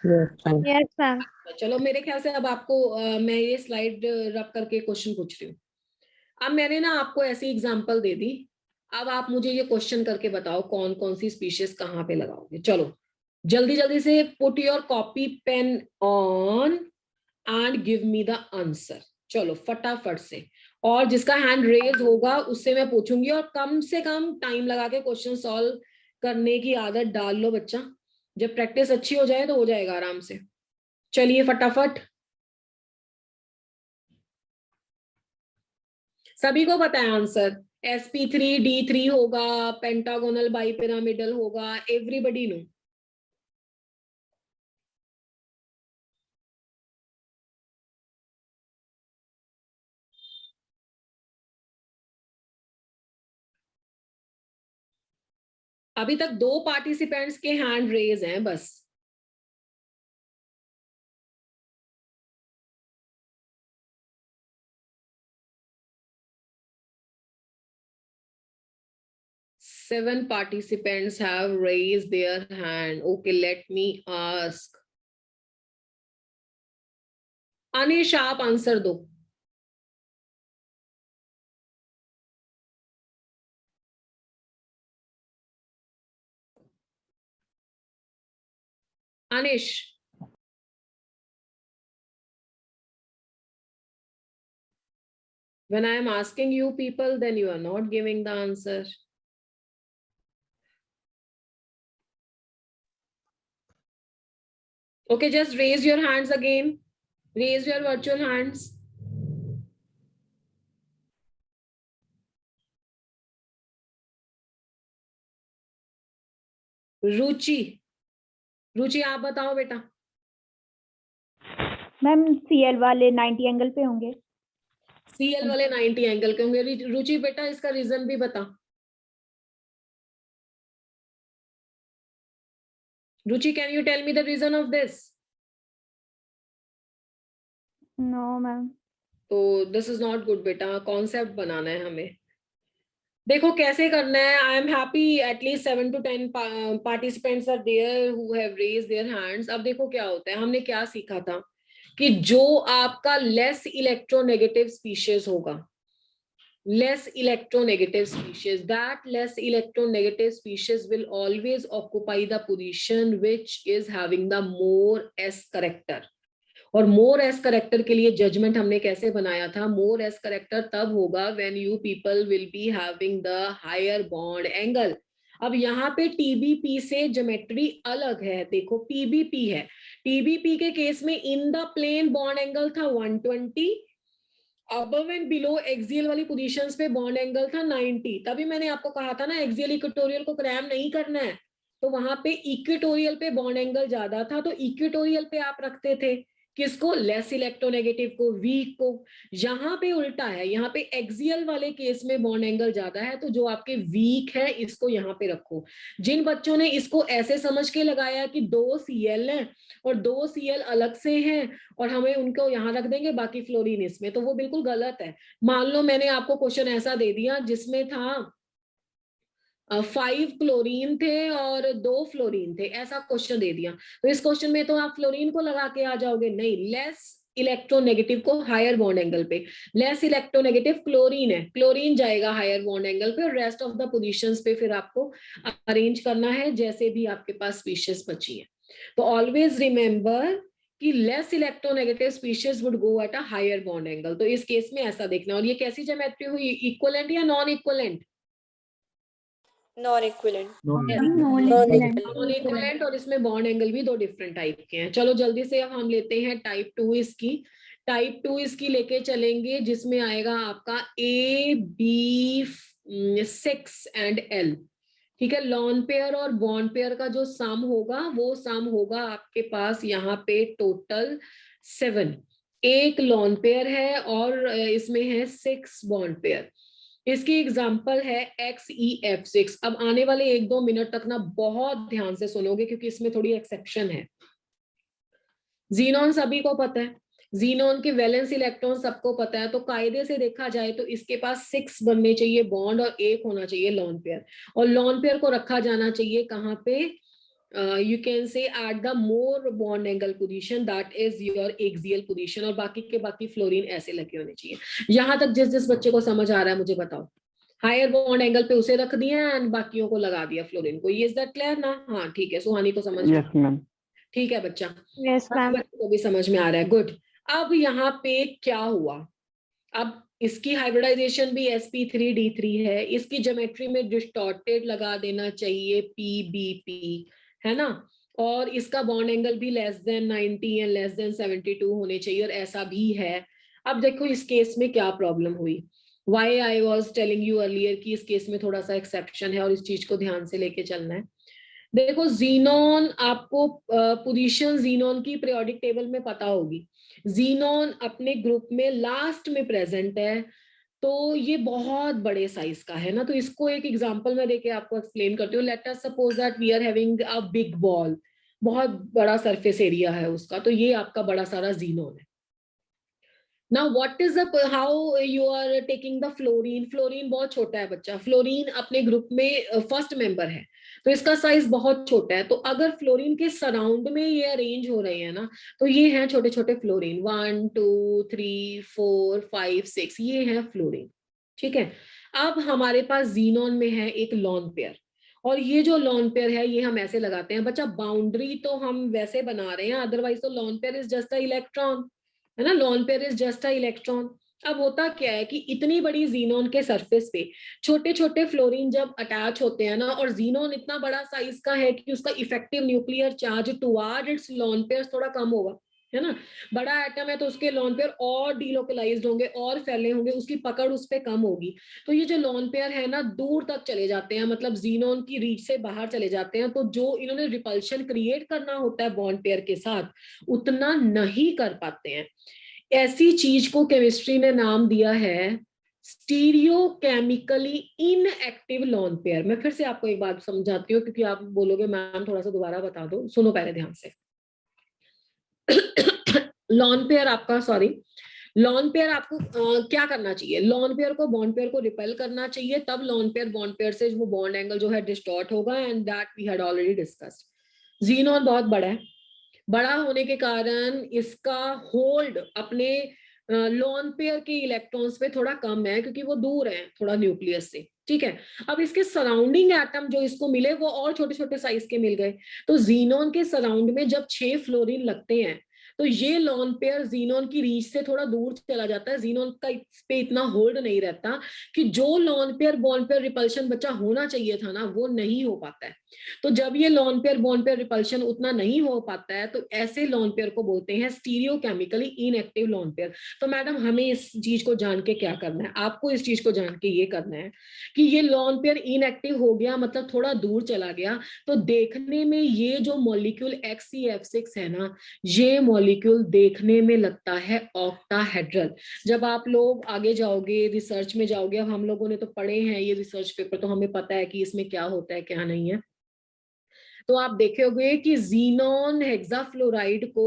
Yes ma'am. चलो, मेरे ख्याल से अब आपको मैं ये स्लाइड रख करके क्वेश्चन पूछ रही हूँ. अब मैंने ना आपको ऐसी एग्जांपल दे दी. अब आप मुझे ये क्वेश्चन करके बताओ कौन कौन सी स्पीशीज कहाँ पे लगाओगे. चलो जल्दी जल्दी से, put your copy pain on and give me the answer. चलो फटाफट से. और जिसका हैंड रेज होगा उससे मैं पूछूंगी, और कम से कम टाइम लगा के क्वेश्चन सॉल्व करने की आदत डाल लो बच्चा. जब प्रैक्टिस अच्छी हो जाए तो हो जाएगा आराम से. चलिए फटाफट. सभी को पता है आंसर. sp3d3 होगा, पेंटागोनल बाइपिरामिडल होगा, एवरीबडी नो. अभी तक 2 पार्टिसिपेंट्स के हैंड रेज हैं बस. Seven participants have raised their hand. Okay, let me ask. Anish, आप आंसर दो. Anish. When I am asking you people, then you are not giving the answer. Okay, just raise your hands again. Raise your virtual hands. रुचि, रुचि आप बताओ बेटा। Ma'am CL वाले 90 angle पे होंगे। CL वाले 90 angle के होंगे। रुचि बेटा इसका रीजन भी बता। Ruchi, can you tell me the reason of this? No ma'am. तो दिस इज नॉट गुड बेटा, कॉन्सेप्ट बनाना है हमें। देखो कैसे करना है। I am happy at least 7 to 10 participants are there who have raised their hands. अब देखो क्या होता है, हमने क्या सीखा था कि जो आपका लेस इलेक्ट्रोनेगेटिव स्पीशीज होगा, less electronegative species, that less electronegative species will always occupy the position which is having the more s character. और मोर एस करेक्टर के लिए जजमेंट हमने कैसे बनाया था? मोर एस करेक्टर तब होगा when you people will be having the higher bond angle. अब यहाँ पे टीबीपी से ज्योमेट्री अलग है। देखो पीबीपी है, टीबीपी के केस में in the plane bond angle था 120, अबव एंड बिलो एक्सियल वाली पोजीशंस पे बॉन्ड एंगल था 90। तभी मैंने आपको कहा था ना एक्सियल इक्वेटोरियल को क्रैम नहीं करना है, तो वहां पे इक्वेटोरियल पे बॉन्ड एंगल ज्यादा था, तो इक्वेटोरियल पे आप रखते थे किसको? लेस इलेक्ट्रोनेगेटिव को, वीक को। यहाँ पे उल्टा है, यहाँ पे एक्सियल वाले केस में बॉन्ड एंगल ज्यादा है, तो जो आपके वीक है इसको यहाँ पे रखो। जिन बच्चों ने इसको ऐसे समझ के लगाया कि 2 CL है और 2 CL अलग से हैं और हमें उनको यहाँ रख देंगे बाकी फ्लोरीन इसमें, तो वो बिल्कुल गलत है। मान लो मैंने आपको क्वेश्चन ऐसा दे दिया जिसमें था 5 क्लोरीन थे और 2 फ्लोरीन थे, ऐसा क्वेश्चन दे दिया, तो इस क्वेश्चन में तो आप फ्लोरीन को लगा के आ जाओगे। नहीं, लेस इलेक्ट्रोनेगेटिव को हायर बॉन्ड एंगल पे, लेस इलेक्ट्रोनेगेटिव क्लोरीन है, क्लोरीन जाएगा हायर बॉन्ड एंगल पे, और रेस्ट ऑफ द पोजीशंस पे फिर आपको अरेंज करना है जैसे भी आपके पास स्पीशीज बची है। तो ऑलवेज रिमेंबर कि less electronegative species would go at a higher bond angle. तो इस केस में ऐसा देखना। और ये कैसी ज्योमेट्री हुई? इक्विवेलेंट या non equivalent? Non-equivalent. Non equivalent, और इसमें बॉन्ड एंगल भी 2 डिफरेंट टाइप के हैं। चलो जल्दी से अब हम लेते हैं टाइप 2 इसकी। टाइप 2 इसकी लेके चलेंगे जिसमें आएगा आपका A, B, 6 एंड L। ठीक है, लॉन पेयर और बॉन्ड पेयर का जो सम होगा वो सम होगा आपके पास यहाँ पे टोटल 7। एक लॉन पेयर है और इसमें है 6 बॉन्ड पेयर। इसकी एग्जांपल है XeF6। अब आने वाले 1-2 मिनट तक ना बहुत ध्यान से सुनोगे क्योंकि इसमें थोड़ी एक्सेप्शन है। जीनॉन सभी को पता है, जीनॉन के वैलेंस इलेक्ट्रॉन सबको पता है, तो कायदे से देखा जाए तो इसके पास 6 बनने चाहिए बॉन्ड और 1 होना चाहिए लॉन पेयर। और लॉन पेयर को रखा जाना चाहिए कहाँ पे? You can say at the more bond angle position, that is your axial position, और बाकी के बाकी फ्लोरीन ऐसे लगे होने चाहिए। यहां तक जिस जिस बच्चे को समझ आ रहा है मुझे बताओ। हायर बॉन्ड एंगल पे उसे रख दिया एंड बाकियों को लगा दिया फ्लोरीन को। इज दैट क्लियर ना? हाँ ठीक है, सुहानी को समझ यस मैम। ठीक है बच्चा, यस मैम। बच्चे को भी समझ में आ रहा है, गुड। अब यहाँ पे क्या हुआ? अब इसकी हाइब्रिडाइजेशन भी sp3d3 है, इसकी ज्योमेट्री में डिस्टॉर्टेड लगा देना चाहिए pbp, है ना, और इसका बॉन्ड एंगल भी less than 90 and less than 72 होने चाहिए, और ऐसा भी है। अब देखो इस केस में क्या प्रॉब्लम हुई। Why I was telling you earlier कि इस केस में थोड़ा सा एक्सेप्शन है और इस चीज को ध्यान से लेके चलना है। देखो जीनोन, आपको पोजीशन जीनोन की पीरियोडिक टेबल में पता होगी। जीनोन अपने ग्रुप में लास्ट में प्रेजेंट है, तो ये बहुत बड़े साइज का है ना। तो इसको एक एग्जांपल में देके आपको एक्सप्लेन करती हूँ। Let us suppose that we are having a big ball, बहुत बड़ा सरफेस एरिया है उसका, तो ये आपका बड़ा सारा जीनोन है। Now what is the how you are taking the fluorine? Fluorine बहुत छोटा है बच्चा, फ्लोरीन अपने ग्रुप में फर्स्ट मेंबर है, तो इसका साइज बहुत छोटा है। तो अगर फ्लोरीन के सराउंड में ये अरेंज हो रहे हैं ना, तो ये हैं छोटे छोटे फ्लोरीन, 1 2 3 4 5 6, ये है फ्लोरीन। ठीक है, अब हमारे पास जीनोन में है एक लॉन पेयर, और ये जो लॉन पेयर है ये हम ऐसे लगाते हैं बच्चा। बाउंड्री तो हम वैसे बना रहे हैं, अदरवाइज तो lone pair is just a electron, है ना। Lone pair is just a electron, अब होता क्या है कि इतनी बड़ी जीनोन के सरफेस पे छोटे छोटे फ्लोरीन जब अटैच होते हैं ना, और जीनोन इतना बड़ा साइज का है कि उसका effective nuclear charge toward it's lone pairs थोड़ा कम होगा, है ना। बड़ा एटम है तो उसके लोन पेयर और डीलोकलाइज्ड होंगे और फैले होंगे, उसकी पकड़ उस पर कम होगी। तो ये जो लोन पेयर है ना दूर तक चले जाते हैं, मतलब जीनोन की रीच से बाहर चले जाते हैं। तो जो इन्होंने रिपल्शन क्रिएट करना होता है बॉन्ड पेयर के साथ उतना नहीं कर पाते हैं। ऐसी चीज को केमिस्ट्री ने नाम दिया है स्टीरियोकेमिकली इनएक्टिव लोन पेयर। मैं फिर से आपको एक बात समझाती हूँ क्योंकि आप बोलोगे मैम थोड़ा सा दोबारा बता दो, सुनो पहले ध्यान से। लॉन पेयर आपका, सॉरी, लॉन पेयर आपको क्या करना चाहिए, लॉन पेयर को बॉन्ड पेयर को रिपेल करना चाहिए, तब लॉन पेयर बॉन्ड पेयर से वो बॉन्ड एंगल जो है डिस्टॉर्ट होगा, and that we had already discussed. Xenon बहुत बड़ा है, बड़ा होने के कारण इसका होल्ड अपने लोन पेयर के इलेक्ट्रॉन्स पे थोड़ा कम है क्योंकि वो दूर है थोड़ा न्यूक्लियस से, ठीक है। अब इसके सराउंडिंग एटम जो इसको मिले वो और छोटे छोटे साइज के मिल गए। तो जीनोन के सराउंड में जब 6 फ्लोरीन लगते हैं तो ये लोन पेयर जीनोन की रीच से थोड़ा दूर चला जाता है, जीनोन का इस पे इतना होल्ड नहीं रहता कि जो lone pair bond pair repulsion बच्चा होना चाहिए था ना वो नहीं हो पाता है। तो जब ये lone pair bond pair repulsion उतना नहीं हो पाता है तो ऐसे लोन पेयर को बोलते हैं स्टीरियोकेमिकली इनएक्टिव लोन पेयर। तो मैडम हमें इस चीज को जान के क्या करना है, आपको इस चीज को जान के ये करना है कि ये लोन पेयर इनएक्टिव हो गया मतलब थोड़ा दूर चला गया, तो देखने में ये जो मॉलिक्यूल XCF6 है ना, ये मॉलिक्यूल देखने में लगता है ऑक्टाहेड्रल। जब आप लोग आगे जाओगे रिसर्च में जाओगे, अब हम लोगों ने तो पढ़े हैं ये रिसर्च पेपर तो हमें पता है कि इसमें क्या होता है क्या नहीं है। तो आप देखोगे कि जीनोन हेक्साफ्लोराइड को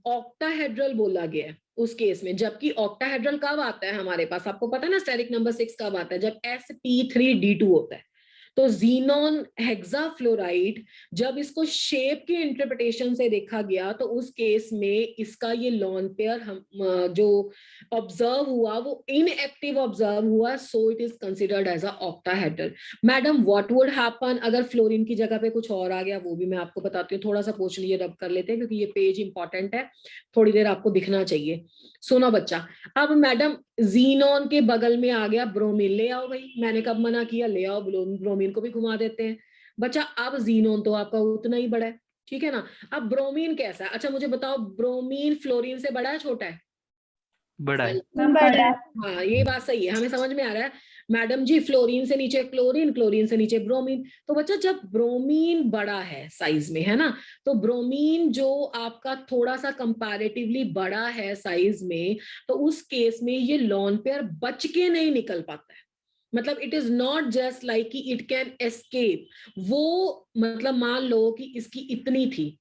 ऑक्टाहेड्रल बोला गया है उस केस में, जबकि ऑक्टाहेड्रल कब आता है हमारे पास, आपको पता है ना स्टेरिक नंबर 6 कब आता है, जब sp3d2 होता है। तो जीनोन हेक्साफ्लोराइड जब इसको शेप के इंटरप्रिटेशन से देखा गया तो उस केस में इसका ये लोन पेयर हम जो ऑब्जर्व हुआ वो इनएक्टिव ऑब्जर्व हुआ, so it is considered as a octahedral. Madam what would happen अगर फ्लोरीन की जगह पे कुछ और आ गया, वो भी मैं आपको बताती हूँ। थोड़ा सा पोर्शन ये रब कर लेते हैं क्योंकि ये पेज इंपॉर्टेंट है, थोड़ी देर आपको दिखना चाहिए। सुनो बच्चा, अब मैडम जीनोन के बगल में आ गया ब्रोमीन, ले आओ भाई, मैंने कब मना किया, ले आओ ब्रोमीन को भी घुमा देते हैं बच्चा। अब जीनोन तो आपका उतना ही बड़ा है, ठीक है ना। अब ब्रोमीन कैसा है, अच्छा मुझे बताओ, ब्रोमीन फ्लोरीन से बड़ा है छोटा है? बड़ा है। बड़ा। हाँ ये बात सही है, हमें समझ में आ रहा है। मैडम जी फ्लोरीन से नीचे क्लोरीन, क्लोरीन से नीचे ब्रोमीन। तो बच्चा जब ब्रोमीन बड़ा है साइज में, है ना, तो ब्रोमीन जो आपका थोड़ा सा कंपैरेटिवली बड़ा है साइज में, तो उस केस में ये लोन पेयर बच के नहीं निकल पाता है। मतलब it is not just like कि इट कैन एस्केप। वो मतलब मान लो कि इसकी इतनी थी,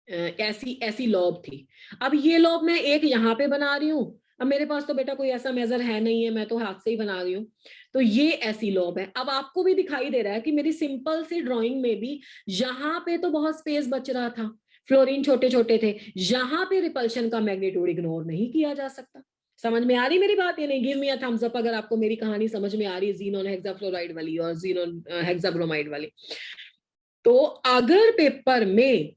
ऐसी ऐसी लॉब थी। अब ये लॉब मैं एक यहाँ पे बना रही हूँ, अब मेरे पास तो बेटा कोई ऐसा मेजर है नहीं है, मैं तो हाथ से ही बना रही हूँ, तो ये ऐसी लॉब है। अब आपको भी दिखाई दे रहा है कि मेरी सिंपल सी ड्राइंग में भी यहाँ पे तो बहुत स्पेस बच रहा था, फ्लोरीन छोटे छोटे थे, यहाँ पे रिपल्शन का मैग्नीट्यूड इग्नोर नहीं किया जा सकता। समझ में आ रही मेरी बात या नहीं? Give me a thumbs up अगर आपको मेरी कहानी समझ में आ रही है, जीनोन हेक्साफ्लोराइड वाली और जीनोन हेक्साब्रोमाइड वाली। तो अगर पेपर में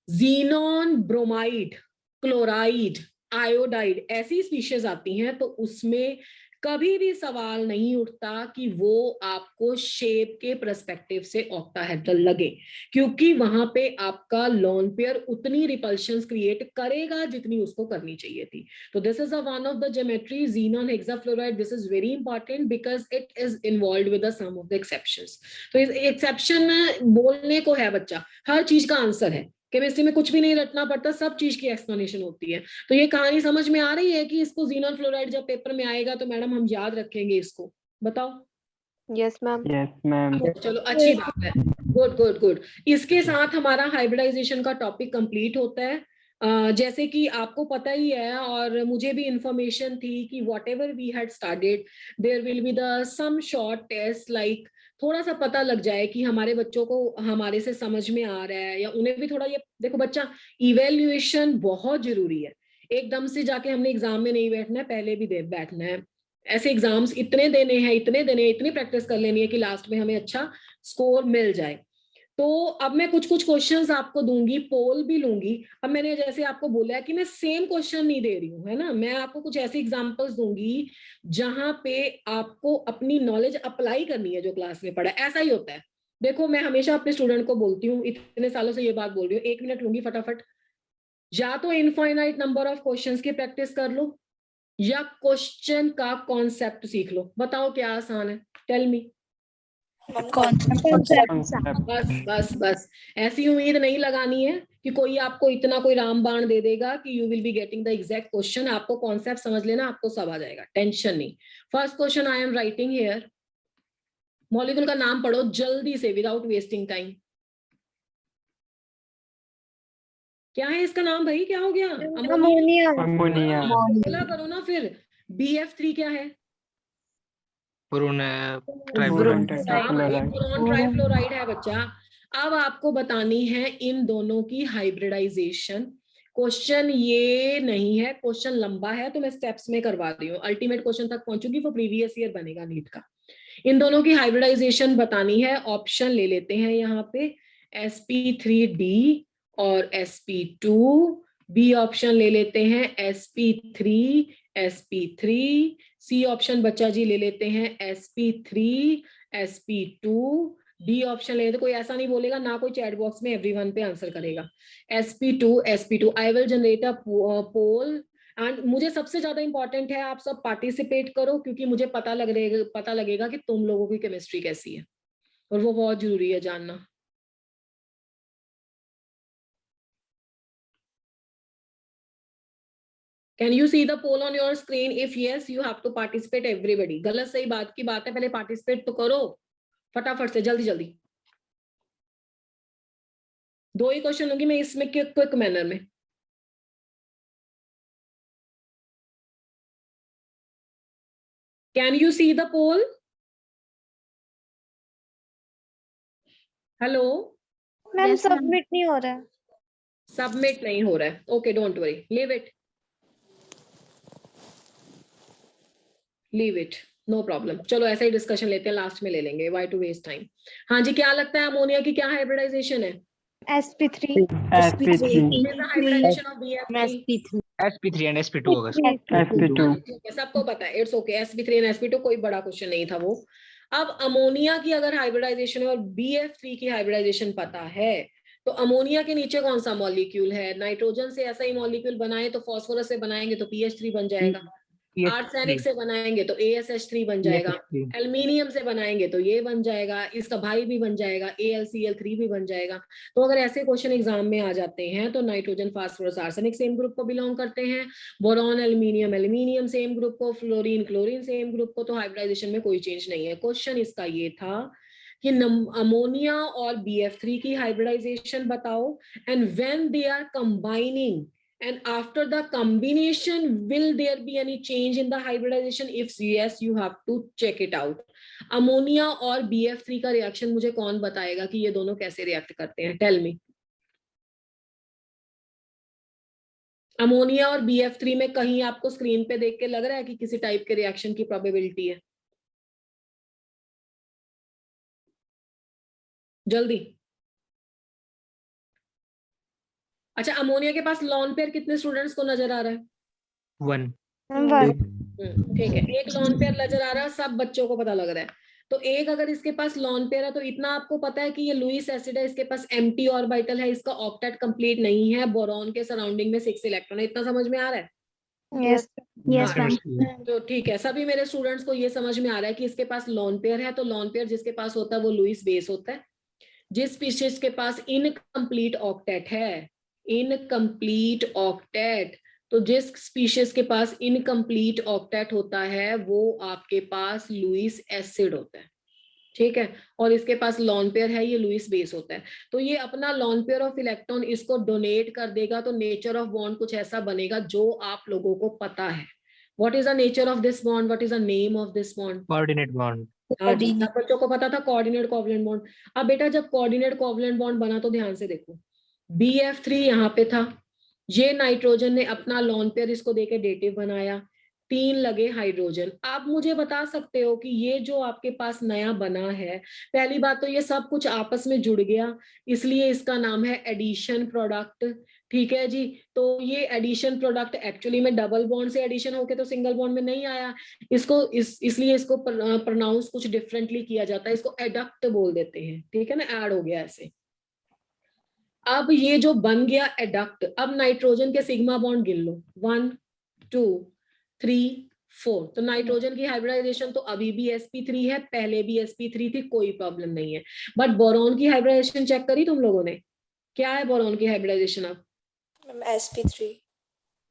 जीनोन ब्रोमाइड, क्लोराइड, आयोडाइड ऐसी स्पीशीज आती हैं तो उसमें कभी भी सवाल नहीं उठता कि वो आपको शेप के पर्सपेक्टिव से ऑक्टाहेड्रल लगे, क्योंकि वहां पे आपका लोन पेयर उतनी रिपल्शंस क्रिएट करेगा जितनी उसको करनी चाहिए थी। तो this is one of the geometry xenon hexafluoride, this is very important because it is involve with some of the exceptions. तो इस एक्सेप्शन बोलने को है बच्चा, हर चीज का आंसर है, केमिस्ट्री में कुछ भी नहीं रटना पड़ता, सब चीज की एक्सप्लेनेशन होती है। तो ये कहानी समझ में आ रही है कि इसको जीनोन फ्लोराइड जब पेपर में आएगा तो मैडम हम याद रखेंगे इसको, बताओ? Yes, ma'am. Yes, ma'am. चलो अच्छी बात है, गुड गुड गुड। इसके साथ हमारा हाइब्रिडाइजेशन का टॉपिक कंप्लीट होता है। जैसे कि आपको पता ही है और मुझे भी इंफॉर्मेशन थी कि whatever we had started there will be the some short test, like थोड़ा सा पता लग जाए कि हमारे बच्चों को हमारे से समझ में आ रहा है, या उन्हें भी थोड़ा, ये देखो बच्चा इवेल्युएशन बहुत जरूरी है। एकदम से जाके हमने एग्जाम में नहीं बैठना है, पहले भी बैठना है। ऐसे एग्जाम्स इतने देने हैं, इतनी प्रैक्टिस कर लेनी है कि लास्ट में हमें अच्छा स्कोर मिल जाए। तो अब मैं कुछ कुछ क्वेश्चंस आपको दूंगी, पोल भी लूंगी। अब मैंने जैसे आपको बोला है कि मैं सेम क्वेश्चन नहीं दे रही हूँ, है ना, मैं आपको कुछ ऐसी एग्जांपल्स दूंगी जहां पे आपको अपनी नॉलेज अप्लाई करनी है जो क्लास में पढ़ा है। ऐसा ही होता है। देखो मैं हमेशा अपने स्टूडेंट को बोलती हूँ, इतने सालों से ये बात बोल रही हूँ, 1 मिनट लूंगी फटाफट। या तो इनफाइनाइट नंबर ऑफ क्वेश्चंस की प्रैक्टिस कर लो, या क्वेश्चन का कॉन्सेप्ट सीख लो। बताओ क्या आसान है, टेल मी। बस बस बस, ऐसी उम्मीद नहीं लगानी है कि कोई आपको इतना कोई रामबाण दे देगा कि you will be getting the exact question. आपको कॉन्सेप्ट समझ लेना, आपको सब आ जाएगा, टेंशन नहीं। First question I am writing here. Molecule का नाम पढ़ो जल्दी से, विदाउट वेस्टिंग टाइम। क्या है इसका नाम भाई, क्या हो गया? अमोनिया। अमोनिया। बोला करो ना फिर। BF3 क्या है? Boron boron trifluoride. Boron trifluoride है बच्चा। अब आपको बतानी है इन दोनों की हाइब्रिडाइजेशन। क्वेश्चन ये नहीं है, क्वेश्चन लंबा है तो मैं स्टेप्स में करवा रही हूँ, अल्टीमेट क्वेश्चन तक पहुंचूंगी, वो प्रीवियस ईयर बनेगा नीट का। इन दोनों की हाइब्रिडाइजेशन बतानी है। ऑप्शन ले लेते हैं यहाँ पे, sp3d और sp2। बी ऑप्शन ले लेते हैं sp3 sp3। सी ऑप्शन बच्चा जी ले लेते हैं sp3 sp2। डी ऑप्शन ले लेते, कोई ऐसा नहीं बोलेगा ना, कोई चैट बॉक्स में एवरीवन पे आंसर करेगा। sp2 sp2। I will generate a poll and मुझे सबसे ज्यादा इंपॉर्टेंट है आप सब पार्टिसिपेट करो, क्योंकि मुझे पता लगेगा कि तुम लोगों की केमिस्ट्री कैसी है, और वो बहुत जरूरी है जानना। Can you see the poll on your screen? If yes, you have to participate everybody. गलत सही बात की बात है, पहले पार्टिसिपेट तो करो फटाफट से, जल्दी जल्दी। 2 ही क्वेश्चन होंगी मैं इसमें क्विक मैनर में। Can you see the poll? Hello, ma'am submit नहीं हो रहा है। सबमिट नहीं हो रहा है, okay don't worry, leave it, leave it, no problem. चलो ऐसा ही डिस्कशन लेते हैं, लास्ट में ले लेंगे, व्हाई टू वेस्ट टाइम। हाँ जी, क्या लगता है अमोनिया की क्या हाइब्रिडाइजेशन है? sp3 hybridisation of BF3 sp3 and sp2 होगा सर। sp2 सबको पता है, it's okay. sp3 and sp2 कोई बड़ा क्वेश्चन नहीं था वो। अब अमोनिया की अगर हाइब्रिडाइजेशन है और BF3 की हाइब्रिडाइजेशन पता है, तो अमोनिया के नीचे कौन सा मॉलिक्यूल है? नाइट्रोजन से ऐसा ही मॉलिक्यूल बनाए तो फास्फोरस से बनाएंगे तो PH3 बन जाएगा, आर्सेनिक से बनाएंगे तो ASH3 बन जाएगा, एल्युमिनियम से बनाएंगे तो ये बन जाएगा, इसका भाई भी बन जाएगा, AlCl3 भी बन जाएगा। तो अगर ऐसे क्वेश्चन एग्जाम में आ जाते हैं तो nitrogen phosphorus arsenic same group को बिलोंग करते हैं, boron aluminium aluminium same group को, फ्लोरीन क्लोरीन सेम ग्रुप को, तो हाइब्रिडाइजेशन में कोई चेंज नहीं है। क्वेश्चन इसका ये था कि अमोनिया और BF3 की हाइब्रिडाइजेशन बताओ, and when they are combining and after the combination will there be any change in the hybridization? If yes, you have to check it out. Ammonia और BF3 का reaction मुझे कौन बताएगा कि ये दोनों कैसे रिएक्ट करते हैं? Tell me. अमोनिया और BF3 में कहीं आपको स्क्रीन पे देख के लग रहा है कि किसी टाइप के रिएक्शन की प्रोबेबिलिटी है? जल्दी। अच्छा, अमोनिया के पास लॉन पेयर कितने स्टूडेंट्स को नजर आ रहा है? 1 ठीक है, एक लॉन पेयर नजर आ रहा है, सब बच्चों को पता लग रहा है। तो एक अगर इसके पास लॉन पेयर है तो इतना आपको पता है कि ये लुईस एसिड है, इसके पास एम्प्टी ऑर्बिटल है, इसका ऑक्टेट कंप्लीट नहीं है, बोरॉन के सराउंडिंग में 6 इलेक्ट्रॉन है। इतना समझ में आ रहा है? Yes ma'am. तो ठीक है, सभी मेरे स्टूडेंट्स को ये समझ में आ रहा है कि इसके पास लॉन पेयर है, तो लॉन पेयर जिसके पास होता है वो लुईस बेस होता है। जिस स्पीशीज के पास इनकम्प्लीट ऑक्टेट है, इनकम्प्लीट ऑक्टेट, तो जिस स्पीशीज के पास इनकम्प्लीट ऑक्टेट होता है वो आपके पास लुईस एसिड होता है, ठीक है, और इसके पास लॉन पेयर है, ये लुईस बेस होता है। तो ये अपना लॉन पेयर ऑफ इलेक्ट्रॉन इसको डोनेट कर देगा, तो नेचर ऑफ बॉन्ड कुछ ऐसा बनेगा जो आप लोगों को पता है। What is the nature of this bond? What is the name of this bond? Coordinate bond. हाँ जी, सब बच्चों को पता था, कोऑर्डिनेट कोवलेंट बॉन्ड। अब बेटा जब कोऑर्डिनेट कोवलेंट बॉन्ड बना तो ध्यान से देखो, BF3 यहाँ पे था, ये नाइट्रोजन ने अपना लॉन पेयर इसको देके डेटिव बनाया, 3 लगे हाइड्रोजन। आप मुझे बता सकते हो कि ये जो आपके पास नया बना है, पहली बात तो ये सब कुछ आपस में जुड़ गया, इसलिए इसका नाम है एडिशन प्रोडक्ट। ठीक है जी, तो ये एडिशन प्रोडक्ट एक्चुअली में डबल बॉन्ड से एडिशन होके तो सिंगल बॉन्ड में नहीं आया, इसको इसलिए इसको प्रोनाउंस कुछ डिफरेंटली किया जाता है, इसको एडक्ट बोल देते हैं। ठीक है ना, ऐड हो गया ऐसे। अब ये जो बन गया एडक्ट, अब नाइट्रोजन के सिग्मा बॉन्ड गिन लो, 1 2 3 4। तो नाइट्रोजन की हाइब्रिडाइजेशन तो अभी भी sp3 है, पहले भी sp3 थी, कोई प्रॉब्लम नहीं है। बट बोरॉन की हाइब्रिडाइजेशन चेक करी तुम लोगों ने? क्या है बोरॉन की हाइब्रिडाइजेशन अब? sp3।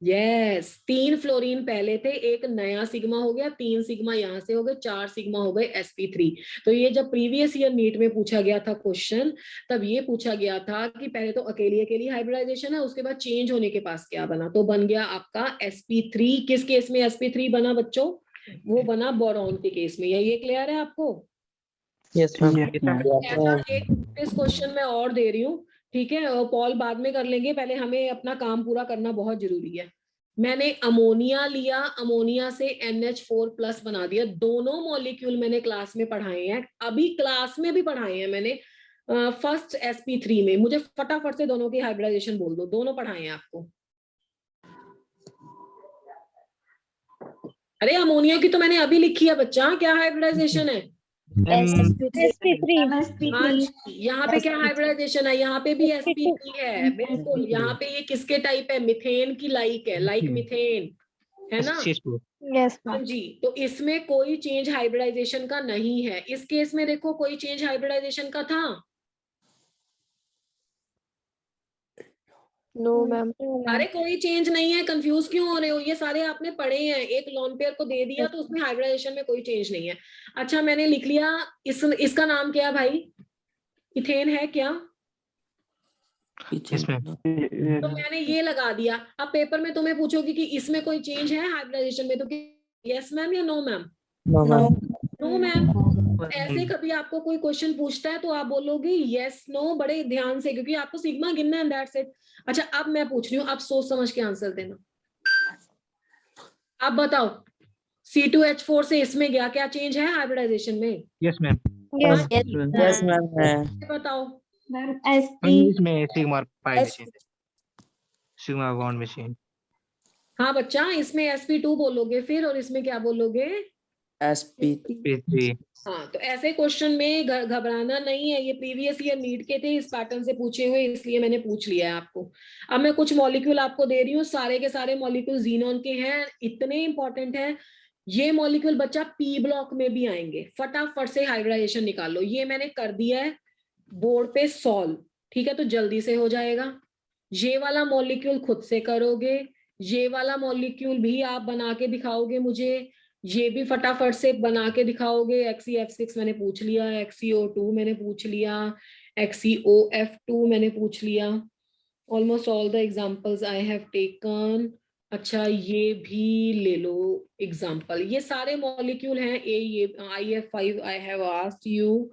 यस, 3 फ्लोरीन पहले थे, एक नया सिग्मा हो गया, 3 सिग्मा यहाँ से हो गए, 4 सिग्मा हो गए sp3। तो ये जब प्रीवियस ईयर नीट में पूछा गया था क्वेश्चन, तब ये पूछा गया था कि पहले तो अकेली अकेली हाइब्रिडाइजेशन है, उसके बाद चेंज होने के पास क्या बना, तो बन गया आपका sp3। किस केस में sp3 बना बच्चों? वो बना बोरॉन के केस में। ये क्लियर है आपको? Yes, ma'am. ऐसा एक इस क्वेश्चन में और दे रही हूँ, ठीक है, और पॉल बाद में कर लेंगे, पहले हमें अपना काम पूरा करना बहुत जरूरी है। मैंने अमोनिया लिया, अमोनिया से NH4+ बना दिया। दोनों मॉलिक्यूल मैंने क्लास में पढ़ाए हैं, अभी क्लास में भी पढ़ाए हैं मैंने, फर्स्ट sp3 में। मुझे फटाफट से दोनों की हाइब्रिडाइजेशन बोल दो, दोनों पढ़ाए हैं आपको। अरे अमोनिया की तो मैंने अभी लिखी है बच्चा, क्या हाइब्रिडाइजेशन है? sp3 हाँ, यहाँ पे क्या हाइब्रिडाइजेशन है? यहाँ पे भी sp3 है, बिल्कुल। यहाँ पे ये किसके टाइप है? मिथेन की लाइक है, लाइक मिथेन, है ना? CH2 यस हाँ मैम। जी, तो इसमें कोई चेंज हाइब्रिडाइजेशन का नहीं है। इस केस में देखो कोई चेंज हाइब्रिडाइजेशन का था? No ma'am. अरे कोई चेंज नहीं है, कंफ्यूज क्यों हो रहे हो? ये सारे आपने पढ़े हैं, एक लॉन पेयर को दे दिया तो उसमें हाइब्रिडाइजेशन में कोई चेंज नहीं है। अच्छा मैंने लिख लिया, इसका नाम क्या है भाई? इथेन है क्या? Yes, ma'am. तो मैंने ये लगा दिया। अब पेपर में तुम्हें पूछोगी कि इसमें कोई चेंज है हाइब्रिडाइजेशन में, तो यस मैम या नो मैम? No ma'am. ऐसे कभी आपको कोई क्वेश्चन पूछता है तो आप बोलोगे यस नो बड़े ध्यान से, क्योंकि आपको सिग्मा गिनना है, दैट्स इट। अच्छा अब मैं पूछ रही हूँ, आप सोच समझ के आंसर देना। आप बताओ, C2H4 से इसमें गया, क्या चेंज है हाइब्रिडाइजेशन में? Yes, ma'am. Yes yes ma'am है। बताओ। मैम इसमें सिग्मा पाई में change है, सिग्मा बॉन्ड में change। हाँ बच्चा, इसमें sp2 बोलोगे फिर, और इसमें क्या बोलोगे? sp3। हाँ, तो ऐसे क्वेश्चन में घबराना नहीं है, ये प्रीवियस ईयर नीट के थे, इस पैटर्न से पूछे हुए, इसलिए मैंने पूछ लिया है आपको। अब मैं कुछ मॉलिक्यूल आपको दे रही हूँ, सारे के सारे मॉलिक्यूल ज़ीनॉन के हैं, इतने इंपॉर्टेंट हैं ये मॉलिक्यूल बच्चा, पी ब्लॉक में भी आएंगे। फटाफट से हाइब्रिडाइजेशन निकालो। ये मैंने कर दिया है बोर्ड पे सॉल्व, ठीक है, तो जल्दी से हो जाएगा। ये वाला मॉलिक्यूल खुद से करोगे, ये वाला मॉलिक्यूल भी आप बना के दिखाओगे मुझे, ये भी फटाफट से बना के दिखाओगे। XeF6 मैंने पूछ लिया, XeO2 मैंने पूछ लिया, XeOF2 मैंने पूछ लिया। Almost all the examples I have taken. अच्छा ये भी ले लो एग्जाम्पल, ये सारे मॉलिक्यूल हैं। ये IF5 I have asked you,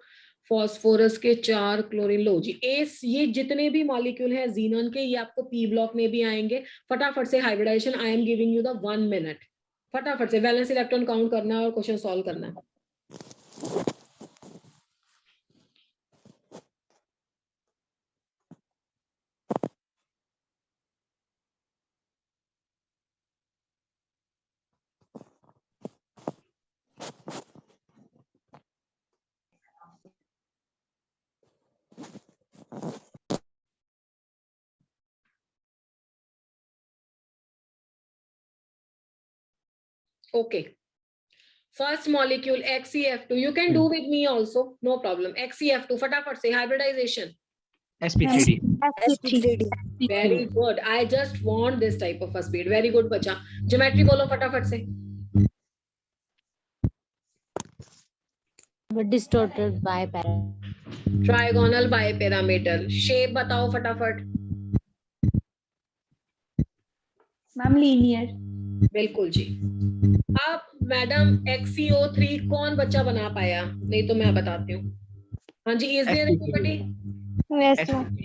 phosphorus के 4 क्लोरीन, लो जी एस, ये जितने भी मॉलिक्यूल हैं जीनन के, ये आपको पी ब्लॉक में भी आएंगे। फटाफट से hybridisation, I am giving you the 1 minute, फटाफट से वैलेंस इलेक्ट्रॉन काउंट करना है और क्वेश्चन सॉल्व करना है। Okay, first molecule XeF2, you can do with me also, no problem। XeF2 फटाफट से hybridisation. sp3d। sp3d। Very good, I just want this type of speed, very good बच्चा। Geometry बोलो फटाफट से। Distorted by trigonal bipyramidal. Shape बताओ फटाफट। Ma'am linear. बिल्कुल जी। अब मैडम XeO3 कौन बच्चा बना पाया? नहीं तो मैं बताती हूँ। हाँ जी, is there anybody? Yes ma'am.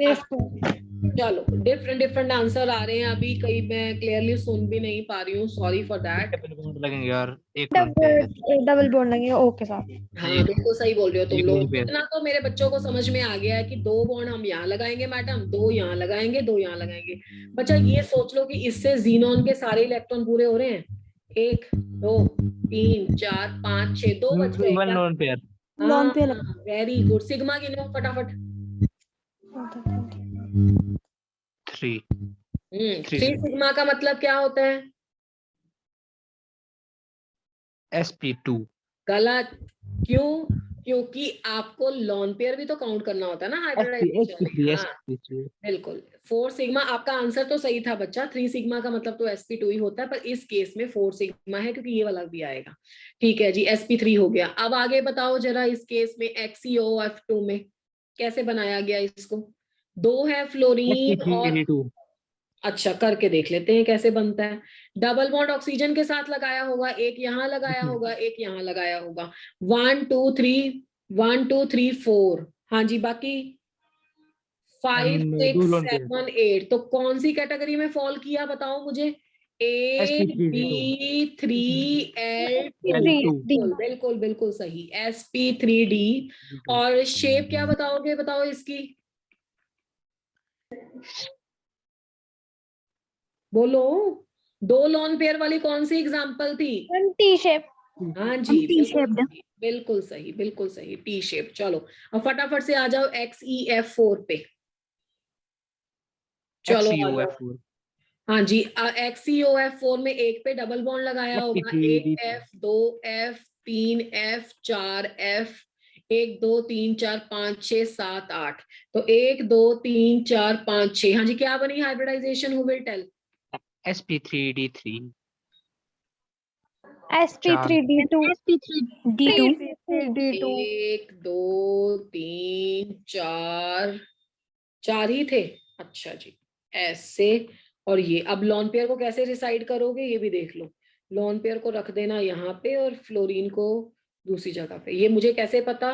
Yes ma'am. चलो डिफरेंट डिफरेंट आंसर आ रहे हैं अभी, कई मैं क्लियरली सुन भी नहीं पा रही हूँ, sorry for that. Double bond लगेंगे और एक लोन पेयर। डबल बॉन्ड लगेगा, ओके सर। हाँ बिल्कुल सही बोल रहे हो तुम एक लोग, लोन पेयर। इतना तो मेरे बच्चों को समझ में आ गया है कि 2 बॉन्ड हम यहाँ लगाएंगे मैडम, 2 यहाँ लगाएंगे, 2 यहाँ लगाएंगे। बच्चा ये सोच लो कि इससे जीनोन के सारे इलेक्ट्रॉन पूरे हो रहे हैं, 1 2 3 4 5 6, 2 बच गए 1 क्या? Lone pair. लोन पे वेरी गुड, सिग्मा गिनो फटाफट। 3 3 सिग्मा का मतलब क्या होता है? sp2। गलत। क्यों? क्योंकि आपको लॉन पेयर भी तो काउंट करना होता है ना हाइब्रिडाइजेशन में। हाँ sp3। बिल्कुल, 4 सिग्मा आपका आंसर तो सही था बच्चा, 3 सिग्मा का मतलब तो sp2 ही होता है, पर इस केस में 4 सिग्मा है क्योंकि ये वाला भी आएगा। ठीक है जी, sp3 हो गया। अब आगे बताओ जरा, इस केस में XeOF2 में कैसे बनाया गया इसको? 2 है फ्लोरीन और sp3d2। अच्छा करके देख लेते हैं कैसे बनता है। डबल बॉन्ड ऑक्सीजन के साथ लगाया होगा, एक यहाँ लगाया होगा, एक यहाँ लगाया होगा। 1 2 3 1 2 3 4, हाँ जी, बाकी 5 2 6 लोन पेयर। 7 8, तो कौन सी कैटेगरी में फॉल किया बताओ मुझे? A B 3 L 2। sp3d2। बिल्कुल बिल्कुल बिल्कुल सही, sp3d। और शेप क्या बताओगे, बताओ इसकी, बोलो। 2 लॉन पेयर वाली कौन सी एग्जांपल थी? T shape. हाँ जी टी बिल्कुल शेप्ड। सही, बिल्कुल सही, बिल्कुल सही, टी शेप। चलो अब फटाफट से आ जाओ XeF4 पे। चलो आ जाओ। XeOF4। हाँ जी, XeOF4 में एक पे डबल बॉन्ड लगाया होगा, एक sp3d3। F 2 F 3 F 4 F 1 2 3 4 5 6 7 8, तो 1 2 3 4 5 6, हाँ जी क्या बनी hybridisation, who will tell? sp3d3। sp3d2। D2. 3d2। 1 2 3 4, 4 ही थे। अच्छा जी, ऐसे। और ये अब लॉन पेयर को कैसे डिसाइड करोगे ये भी देख लो। लॉन पेयर को रख देना यहाँ पे और फ्लोरीन को दूसरी जगह पे। ये मुझे कैसे पता?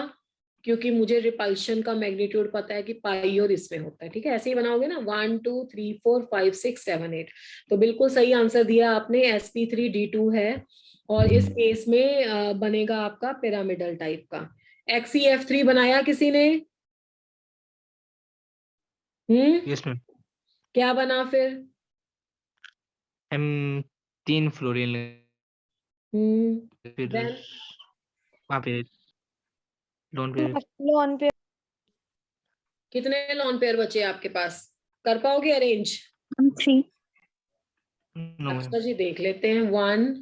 क्योंकि मुझे रिपल्शन का मैग्नीट्यूड पता है कि पाई और इसमें होता है। ठीक है, ऐसे ही बनाओगे ना, 1 2 3 4 5 6 7 8। तो बिल्कुल सही आंसर दिया आपने, sp3d2 है। और इस केस में बनेगा आपका पिरामिडल टाइप का। XeF3 बनाया किसी ने? Yes ma'am. क्या बना फिर? हम 3 फ्लोरीन फिर देन वहाँ पे लोन पेयर। लोन पे कितने लॉन पेयर बचे आपके पास? कर पाओगे अरेंज? 3. No ma'am. अच्छा जी, देख लेते हैं। 1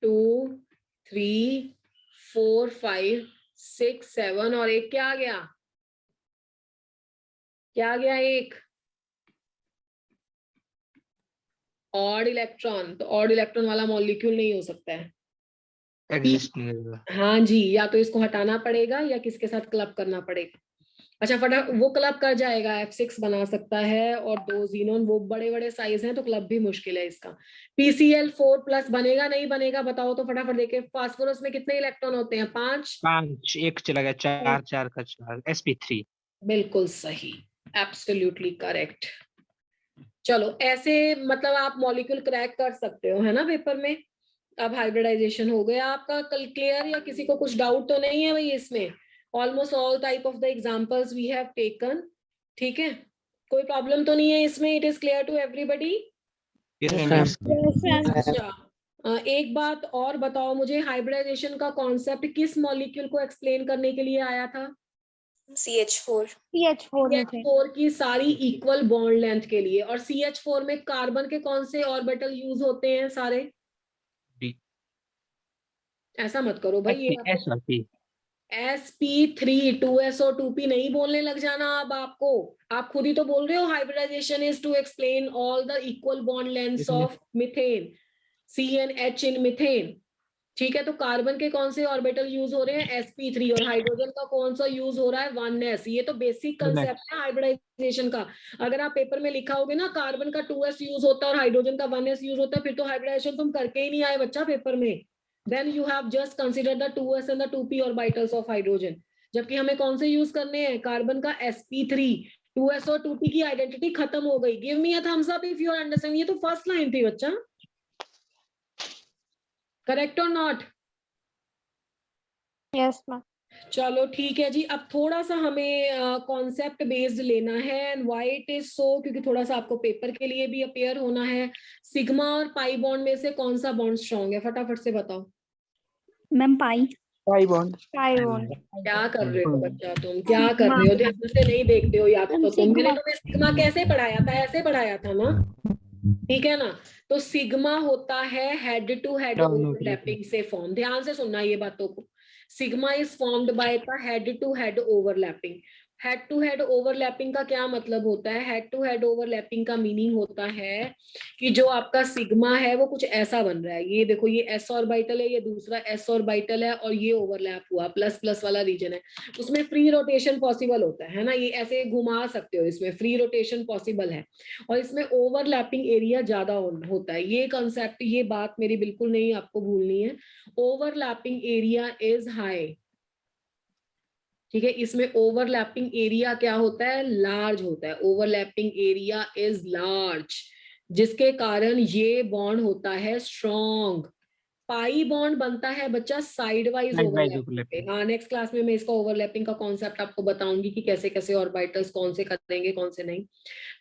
2 3 4 5 6 7, और एक क्या आ गया? क्या आ गया? एक ऑड इलेक्ट्रॉन। तो ऑड इलेक्ट्रॉन वाला मॉलिक्यूल नहीं हो सकता है। एग्जिस्ट नहीं करेगा। हाँ जी, या तो इसको हटाना पड़ेगा या किसके साथ क्लब करना पड़ेगा। अच्छा फटाफट, वो क्लब कर जाएगा, F6 बना सकता है, और 2 जीनोन वो बड़े बड़े साइज हैं तो क्लब भी मुश्किल है इसका। PCl4+ बनेगा नहीं बनेगा बताओ तो फटाफट देखे। फास्फोरस में कितने इलेक्ट्रॉन होते हैं? 5। 5 एक चला गया, 4 4 का 4 sp3। बिल्कुल सही, एब्सोल्युटली करेक्ट। चलो ऐसे मतलब आप मॉलिक्यूल क्रैक कर सकते हो, है ना, पेपर में। अब हाइब्रिडाइजेशन हो गया आपका कल क्लियर, या किसी को कुछ डाउट तो नहीं है भाई इसमें? Almost all type of the examples we have taken. ठीक है, कोई प्रॉब्लम तो नहीं है इसमें? It is clear to everybody? Yes Yes, ma'am. ma'am. अच्छा, एक बात और बताओ मुझे, हाइब्रिडाइजेशन का कॉन्सेप्ट किस मॉलिक्यूल को एक्सप्लेन करने के लिए आया था? CH4. CH4 में थे। CH4 की सारी इक्वल बॉन्ड लेंथ के लिए। और CH4 में कार्बन के कौन से ऑर्बिटल यूज होते हैं सारे? D। ऐसा मत करो भाई, ये sp। sp3 2SO2p नहीं बोलने लग जाना अब आपको। आप खुद ही तो बोल रहे हो hybridisation is to explain all the equal bond lengths of methane, CnH in methane. ठीक है, तो कार्बन के कौन से ऑर्बिटल यूज हो रहे हैं? sp3। और हाइड्रोजन का कौन सा यूज हो रहा है? 1s। ये तो बेसिक कंसेप्ट है हाइब्रिडाइजेशन का। अगर आप पेपर में लिखा होगे ना कार्बन का 2s यूज होता है और हाइड्रोजन का 1s यूज होता है, फिर तो हाइब्रिडाइजेशन तुम करके ही नहीं आए बच्चा पेपर में। Then you have just consider the 2s and the 2p orbitals of hydrogen. जबकि हमें कौन से यूज करने हैं? कार्बन का sp3, 2s और 2p की आइडेंटिटी खत्म हो गई। Give me a thumbs up if you are understanding. ये तो फर्स्ट लाइन थी बच्चा, करेक्ट और नॉट? Yes ma'am. चलो ठीक है जी। अब थोड़ा सा हमें कॉन्सेप्ट बेस्ड लेना है। And why it is so, क्योंकि थोड़ा सा आपको पेपर के लिए भी अपेयर होना है। सिग्मा और पाई बॉन्ड में से कौन सा बॉन्ड स्ट्रॉन्ग है, फटाफट से बताओ। Ma'am pi. Pi bond. I won't. क्या कर रहे हो बच्चा, तुम क्या कर रहे हो? ध्यान से नहीं देखते हो या तो तुम। मैंने तुम्हें सिग्मा कैसे पढ़ाया था, ऐसे पढ़ाया था ना, ठीक है ना? तो सिग्मा होता है हेड टू हेड ओवरलैपिंग से फॉर्म। ध्यान से सुनना ये बातों को। Sigma is formed by the head to head overlapping. Head to head overlapping का क्या मतलब होता है? हेड टू हेड ओवरलैपिंग का मीनिंग होता है कि जो आपका सिग्मा है वो कुछ ऐसा बन रहा है। ये देखो, ये एस ऑर्बिटल है, ये दूसरा एस ऑर्बिटल है, और ये ओवरलैप हुआ, प्लस प्लस वाला रीजन है, उसमें फ्री रोटेशन पॉसिबल होता है ना? ये ऐसे घुमा सकते हो, इसमें फ्री रोटेशन पॉसिबल है, और इसमें ओवरलैपिंग एरिया ज्यादा होता है। ये कंसेप्ट, ये बात मेरी बिल्कुल नहीं आपको भूलनी है। ओवरलैपिंग एरिया इज हाई, ठीक है? इसमें ओवरलैपिंग एरिया क्या होता है? लार्ज होता है। ओवरलैपिंग एरिया इज लार्ज, जिसके कारण ये बॉन्ड होता है स्ट्रॉन्ग। पाई बॉन्ड बनता है बच्चा साइड वाइज ओवरलैपिंग। हाँ, नेक्स्ट क्लास में मैं इसका ओवरलैपिंग का कॉन्सेप्ट आपको बताऊंगी कि कैसे कैसे ऑर्बिटल्स कौन से करेंगे कौन से नहीं।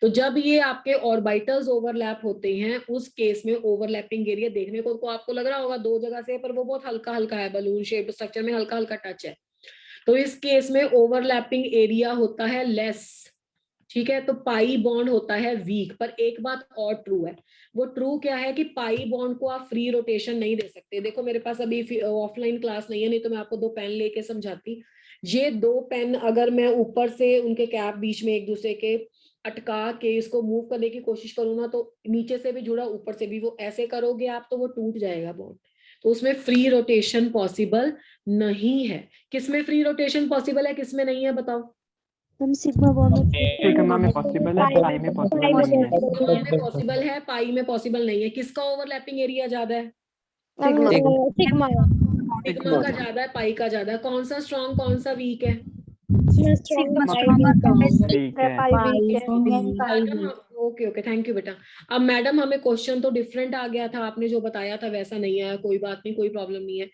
तो जब ये आपके ऑर्बिटल्स ओवरलैप होते हैं, उस केस में ओवरलैपिंग एरिया देखने को आपको लग रहा होगा दो जगह से, पर वो बहुत हल्का हल्का है, बलून शेप स्ट्रक्चर में हल्का हल्का टच है। तो इस केस में ओवरलैपिंग एरिया होता है लेस, ठीक है? तो पाई बॉन्ड होता है वीक। पर एक बात और ट्रू है, वो ट्रू क्या है कि पाई बॉन्ड को आप फ्री रोटेशन नहीं दे सकते। देखो मेरे पास अभी ऑफलाइन क्लास नहीं है, नहीं तो मैं आपको दो पेन लेके समझाती। ये दो पेन अगर मैं ऊपर से उनके कैप बीच में एक दूसरे के अटका के इसको मूव करने की कोशिश करूँ ना, तो नीचे से भी जुड़ा ऊपर से भी, वो ऐसे करोगे आप तो वो टूट जाएगा बॉन्ड। तो उसमें फ्री रोटेशन पॉसिबल नहीं है। किसमें फ्री रोटेशन पॉसिबल है, किसमें नहीं है, बताओ? मैम सिग्मा बॉन्ड में सिग्मा में पॉसिबल है, पाई में पॉसिबल नहीं है। सिग्मा में पॉसिबल है, पाई में पॉसिबल नहीं है। किसका ओवरलैपिंग एरिया ज्यादा है? सिग्मा। सिग्मा का ज्यादा है, पाई का ज्यादा है। कौन सा स्ट्रॉन्ग, कौन सा वीक है? ठीक है। Madam, okay okay, thank you बेटा। अब मैडम, हमें क्वेश्चन तो डिफरेंट आ गया था, आपने जो बताया था वैसा नहीं आया, कोई बात नहीं, कोई प्रॉब्लम नहीं है।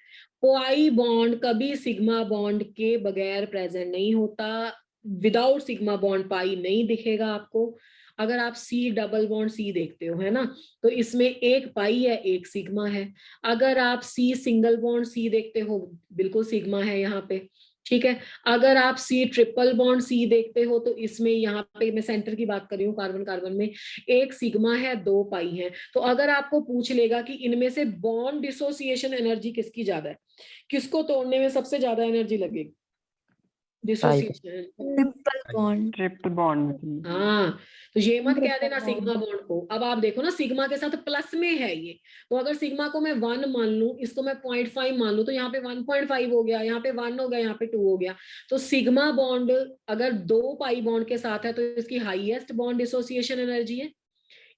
पाई बॉन्ड कभी सिग्मा बॉन्ड के बगैर प्रेजेंट नहीं होता। विदाउट सिग्मा बॉन्ड पाई नहीं दिखेगा आपको। अगर आप सी डबल बॉन्ड सी देखते हो, है ना, तो इसमें एक पाई है, एक सिग्मा है। अगर आप सी सिंगल बॉन्ड सी देखते हो, बिल्कुल सिग्मा है यहाँ पे, ठीक है? अगर आप सी ट्रिपल बॉन्ड सी देखते हो, तो इसमें यहाँ पे मैं सेंटर की बात कर रही हूँ, कार्बन कार्बन में एक सिग्मा है, दो पाई है। तो अगर आपको पूछ लेगा कि इनमें से बॉन्ड डिसोसिएशन एनर्जी किसकी ज्यादा है, किसको तोड़ने में सबसे ज्यादा एनर्जी लगेगी? Dissociation, triple bond. हाँ। तो ये मत कह देना सिग्मा बॉन्ड को। अब आप देखो ना, सिग्मा के साथ प्लस में है ये, तो अगर सिग्मा को मैं 1 मान लूं, इसको मैं 0.5 मान लूं, तो यहाँ पे 1.5 हो गया, यहाँ पे 1 हो गया, यहाँ पे 2 हो गया। तो सिग्मा बॉन्ड अगर दो पाई बॉन्ड के साथ है, तो इसकी हाईएस्ट बॉन्ड डिसोसिएशन एनर्जी है,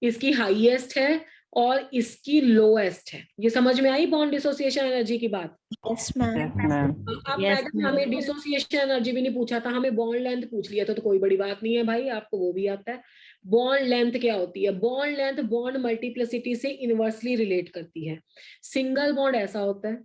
इसकी हाईएस्ट है, और इसकी लोएस्ट है। ये समझ में आई बॉन्ड डिसोसिएशन एनर्जी की बात? Yes ma'am. अब मैडम, हमें डिसोसिएशन एनर्जी भी नहीं पूछा था, हमें बॉन्ड लेंथ पूछ लिया था, तो कोई बड़ी बात नहीं है भाई, आपको वो भी आता है। बॉन्ड लेंथ क्या होती है? बॉन्ड लेंथ बॉन्ड मल्टीप्लिसिटी से इनवर्सली रिलेट करती है। सिंगल बॉन्ड ऐसा होता है,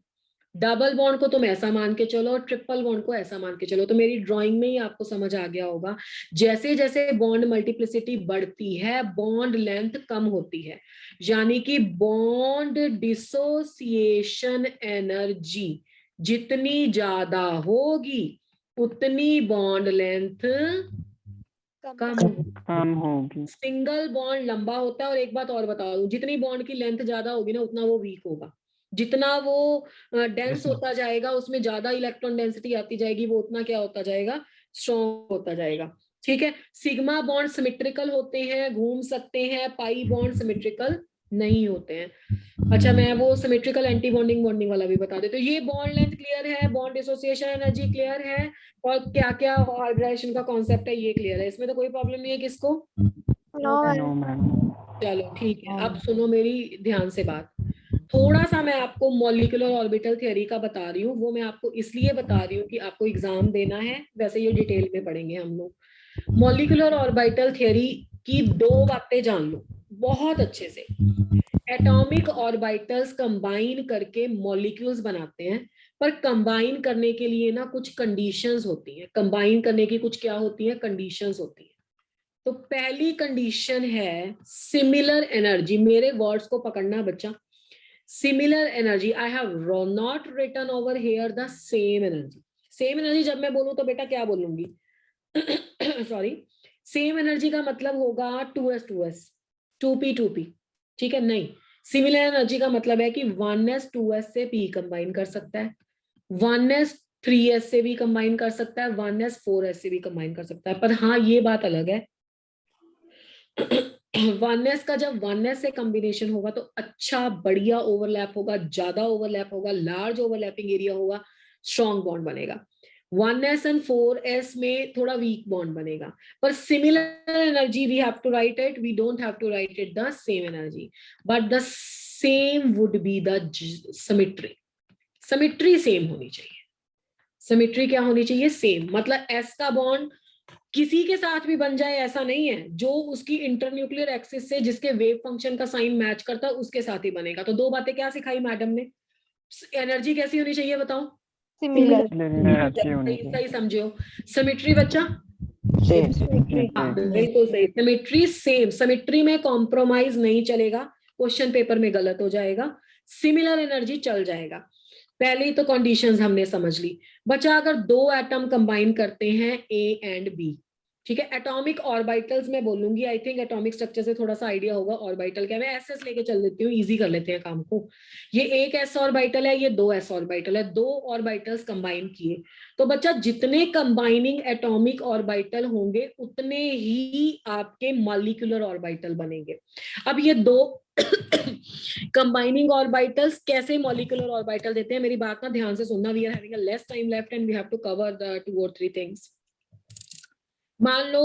डबल बॉन्ड को तुम ऐसा मान के चलो, और ट्रिपल बॉन्ड को ऐसा मान के चलो। तो मेरी ड्राइंग में ही आपको समझ आ गया होगा, जैसे जैसे बॉन्ड मल्टीप्लिसिटी बढ़ती है, बॉन्ड लेंथ कम होती है। यानी कि बॉन्ड डिसोसिएशन एनर्जी जितनी ज्यादा होगी, उतनी बॉन्ड लेंथ कम होगी। सिंगल बॉन्ड लंबा होता है। और एक बात और बता दूं, जितनी बॉन्ड की लेंथ ज्यादा होगी ना, उतना वो वीक होगा। जितना वो डेंस होता जाएगा, उसमें ज्यादा इलेक्ट्रॉन डेंसिटी आती जाएगी, वो उतना क्या होता जाएगा? स्ट्रॉन्ग होता जाएगा, ठीक है? सिग्मा बॉन्ड सिमेट्रिकल होते हैं, घूम सकते हैं। पाई बॉन्ड सिमेट्रिकल नहीं होते हैं। अच्छा, मैं वो सिमेट्रिकल एंटी बॉन्डिंग बॉन्डिंग वाला भी बता देती हूँ। ये बॉन्ड लेंथ क्लियर है, बॉन्ड डिसोसिएशन एनर्जी क्लियर है, और क्या क्या हाइब्रिडेशन का कॉन्सेप्ट है ये क्लियर है। इसमें तो कोई प्रॉब्लम नहीं है किसको? No ma'am. चलो ठीक है। अब सुनो मेरी ध्यान से बात। थोड़ा सा मैं आपको मॉलिक्यूलर ऑर्बिटल थ्योरी का बता रही हूँ, वो मैं आपको इसलिए बता रही हूँ कि आपको एग्जाम देना है, वैसे ये डिटेल में पढ़ेंगे हम लोग। मॉलिक्यूलर ऑर्बिटल थ्योरी की 2 बातें जान लो बहुत अच्छे से। एटॉमिक ऑर्बिटल्स कंबाइन करके मॉलिक्यूल्स बनाते हैं, पर कंबाइन करने के लिए ना कुछ कंडीशंस होती हैं। कंबाइन करने की कुछ क्या होती है, कंडीशंस होती है। तो पहली कंडीशन है सिमिलर एनर्जी। मेरे वर्ड्स को पकड़ना बच्चा, similar energy. I have not written over here the same energy. Same energy जब मैं बोलूं तो बेटा क्या बोलूंगी सॉरी, सेम एनर्जी का मतलब होगा 2s 2p 2p, ठीक है? नहीं, सिमिलर एनर्जी का मतलब है कि 1s 2s से p कंबाइन कर सकता है, 1s 3s से भी कंबाइन कर सकता है, 1s 4s से भी कंबाइन कर सकता है। पर हाँ ये बात अलग है 1s का जब 1s से कॉम्बिनेशन होगा तो अच्छा बढ़िया ओवरलैप होगा, ज्यादा ओवरलैप होगा, लार्ज ओवरलैपिंग एरिया होगा, स्ट्रॉन्ग बॉन्ड बनेगा। 1s एंड 4s में थोड़ा वीक बॉन्ड बनेगा। पर similar energy we have to write it, we don't have to write it the same energy, but the same would be the symmetry. Symmetry same होनी चाहिए। Symmetry क्या होनी चाहिए, same. मतलब s का बॉन्ड किसी के साथ भी बन जाए ऐसा नहीं है, जो उसकी इंटरन्यूक्लियर एक्सिस से जिसके वेव फंक्शन का साइन मैच करता है उसके साथ ही बनेगा। तो 2 बातें क्या सिखाई मैडम ने, एनर्जी कैसी होनी चाहिए बताओ, सिमिलर। सही समझे हो? सिमेट्री बच्चा, Same. हाँ बिल्कुल सही। सिमेट्री सेम, सिमेट्री में कॉम्प्रोमाइज नहीं चलेगा, क्वेश्चन पेपर में गलत हो जाएगा। सिमिलर एनर्जी चल जाएगा। पहली तो कंडीशंस हमने समझ ली। बचा अगर 2 एटम कंबाइन करते हैं A एंड B, ठीक है? एटॉमिक ऑर्बिटल्स में बोलूंगी, आई थिंक एटॉमिक स्ट्रक्चर से थोड़ा सा आइडिया होगा। ऑर्बिटल क्या, मैं एस लेके चल देती हूँ, इजी कर लेते हैं काम को। ये एक s ऑर्बिटल है, ये 2 s ऑर्बिटल है, 2 ऑर्बिटल्स कंबाइन किए तो बच्चा जितने कंबाइनिंग एटॉमिक ऑर्बिटल होंगे उतने ही आपके मॉलिक्यूलर ऑर्बिटल बनेंगे। अब ये 2 कंबाइनिंग ऑर्बिटल्स कैसे मॉलिक्यूलर ऑर्बिटल देते हैं, मेरी बात ना ध्यान से सुनना। We are having a less time left and we have to cover the 2 or 3 things. मान लो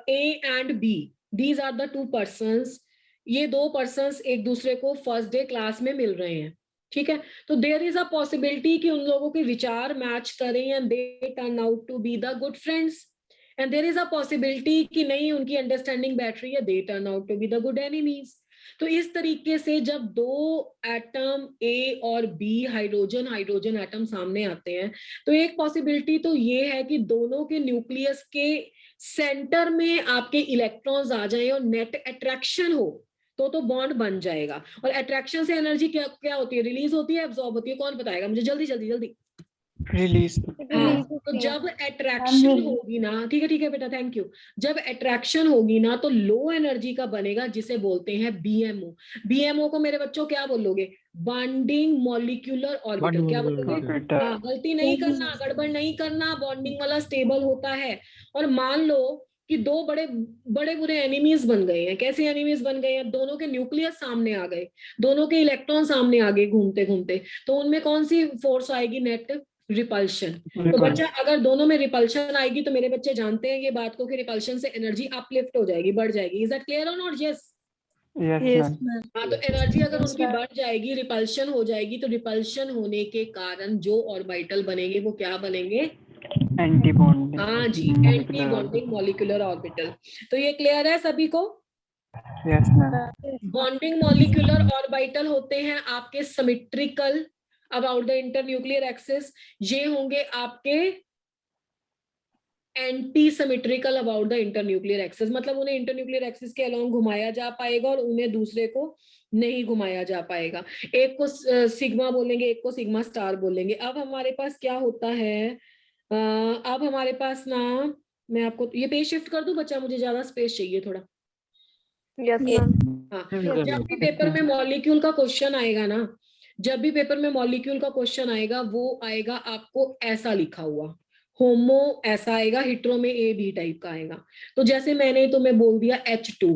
A and B, these are the 2 persons. ये 2 पर्सन्स एक दूसरे को फर्स्ट डे क्लास में मिल रहे हैं, ठीक है? तो देयर इज अ पॉसिबिलिटी कि उन लोगों के विचार मैच करें and they turn out to be the good friends, and there is a possibility कि नहीं उनकी अंडरस्टैंडिंग बैठ रही है, they turn out to be the good enemies. तो इस तरीके से जब 2 एटम A और B हाइड्रोजन हाइड्रोजन एटम सामने आते हैं तो एक पॉसिबिलिटी तो ये है कि दोनों के न्यूक्लियस के सेंटर में आपके इलेक्ट्रॉन्स आ जाएं और नेट अट्रैक्शन हो तो बॉन्ड बन जाएगा। और अट्रैक्शन से एनर्जी क्या क्या होती है, रिलीज होती है, एब्जॉर्ब होती है? कौन बताएगा मुझे, जल्दी जल्दी जल्दी। Release. हाँ, तो जब अट्रैक्शन होगी ना, ठीक है बेटा, थैंक यू। जब अट्रैक्शन होगी ना तो लो एनर्जी का बनेगा जिसे बोलते हैं BMO। BMO को मेरे बच्चों क्या बोलोगे, बॉन्डिंग मॉलिक्यूलर ऑर्बिटल। क्या बोलोगे? हाँ, गलती नहीं करना, गड़बड़ नहीं करना, बॉन्डिंग वाला स्टेबल होता है। और मान लो कि 2 बड़े बड़े बुरे एनिमीज बन गए हैं। कैसे एनिमीज बन गए हैं, दोनों के न्यूक्लियस सामने आ गए, दोनों के इलेक्ट्रॉन सामने आ गए घूमते घूमते, तो उनमें कौन सी फोर्स आएगी, नेट रिपल्शन। तो बच्चा अगर दोनों में रिपल्शन आएगी तो मेरे बच्चे जानते हैं ये बात को कि रिपल्शन से एनर्जी अपलिफ्ट हो जाएगी, बढ़ जाएगी। इज दैट क्लियर और नॉट? यस। Yes, ma'am. हाँ, तो एनर्जी अगर उनकी बढ़ जाएगी, रिपल्शन हो जाएगी, तो रिपल्शन होने के कारण जो ऑर्बिटल बनेंगे वो क्या बनेंगे, Anti-bonding. हाँ जी, anti Molecular bonding orbital. Molecular orbital. तो ये क्लियर है सभी को? Yes, ma'am. Bonding molecular orbital होते हैं आपके symmetrical about the internuclear axis, ये होंगे आपके anti symmetrical about the internuclear axis. मतलब उन्हें इंटरन्यूक्लियर एक्सिस के अलोंग घुमाया जा पाएगा और उन्हें दूसरे को नहीं घुमाया जा पाएगा। एक को सिग्मा बोलेंगे, एक को सिग्मा स्टार बोलेंगे। अब हमारे पास क्या होता है, अब हमारे पास ना, मैं आपको ये पेज शिफ्ट कर दूं बच्चा, मुझे ज्यादा स्पेस चाहिए थोड़ा। Yes ma'am. हाँ, जब भी पेपर में मॉलिक्यूल का क्वेश्चन आएगा ना, जब भी पेपर में मॉलिक्यूल का क्वेश्चन आएगा वो आएगा आपको ऐसा लिखा हुआ, होमो ऐसा आएगा, हिट्रो में AB टाइप का आएगा। तो जैसे मैंने तुम्हें बोल दिया H2,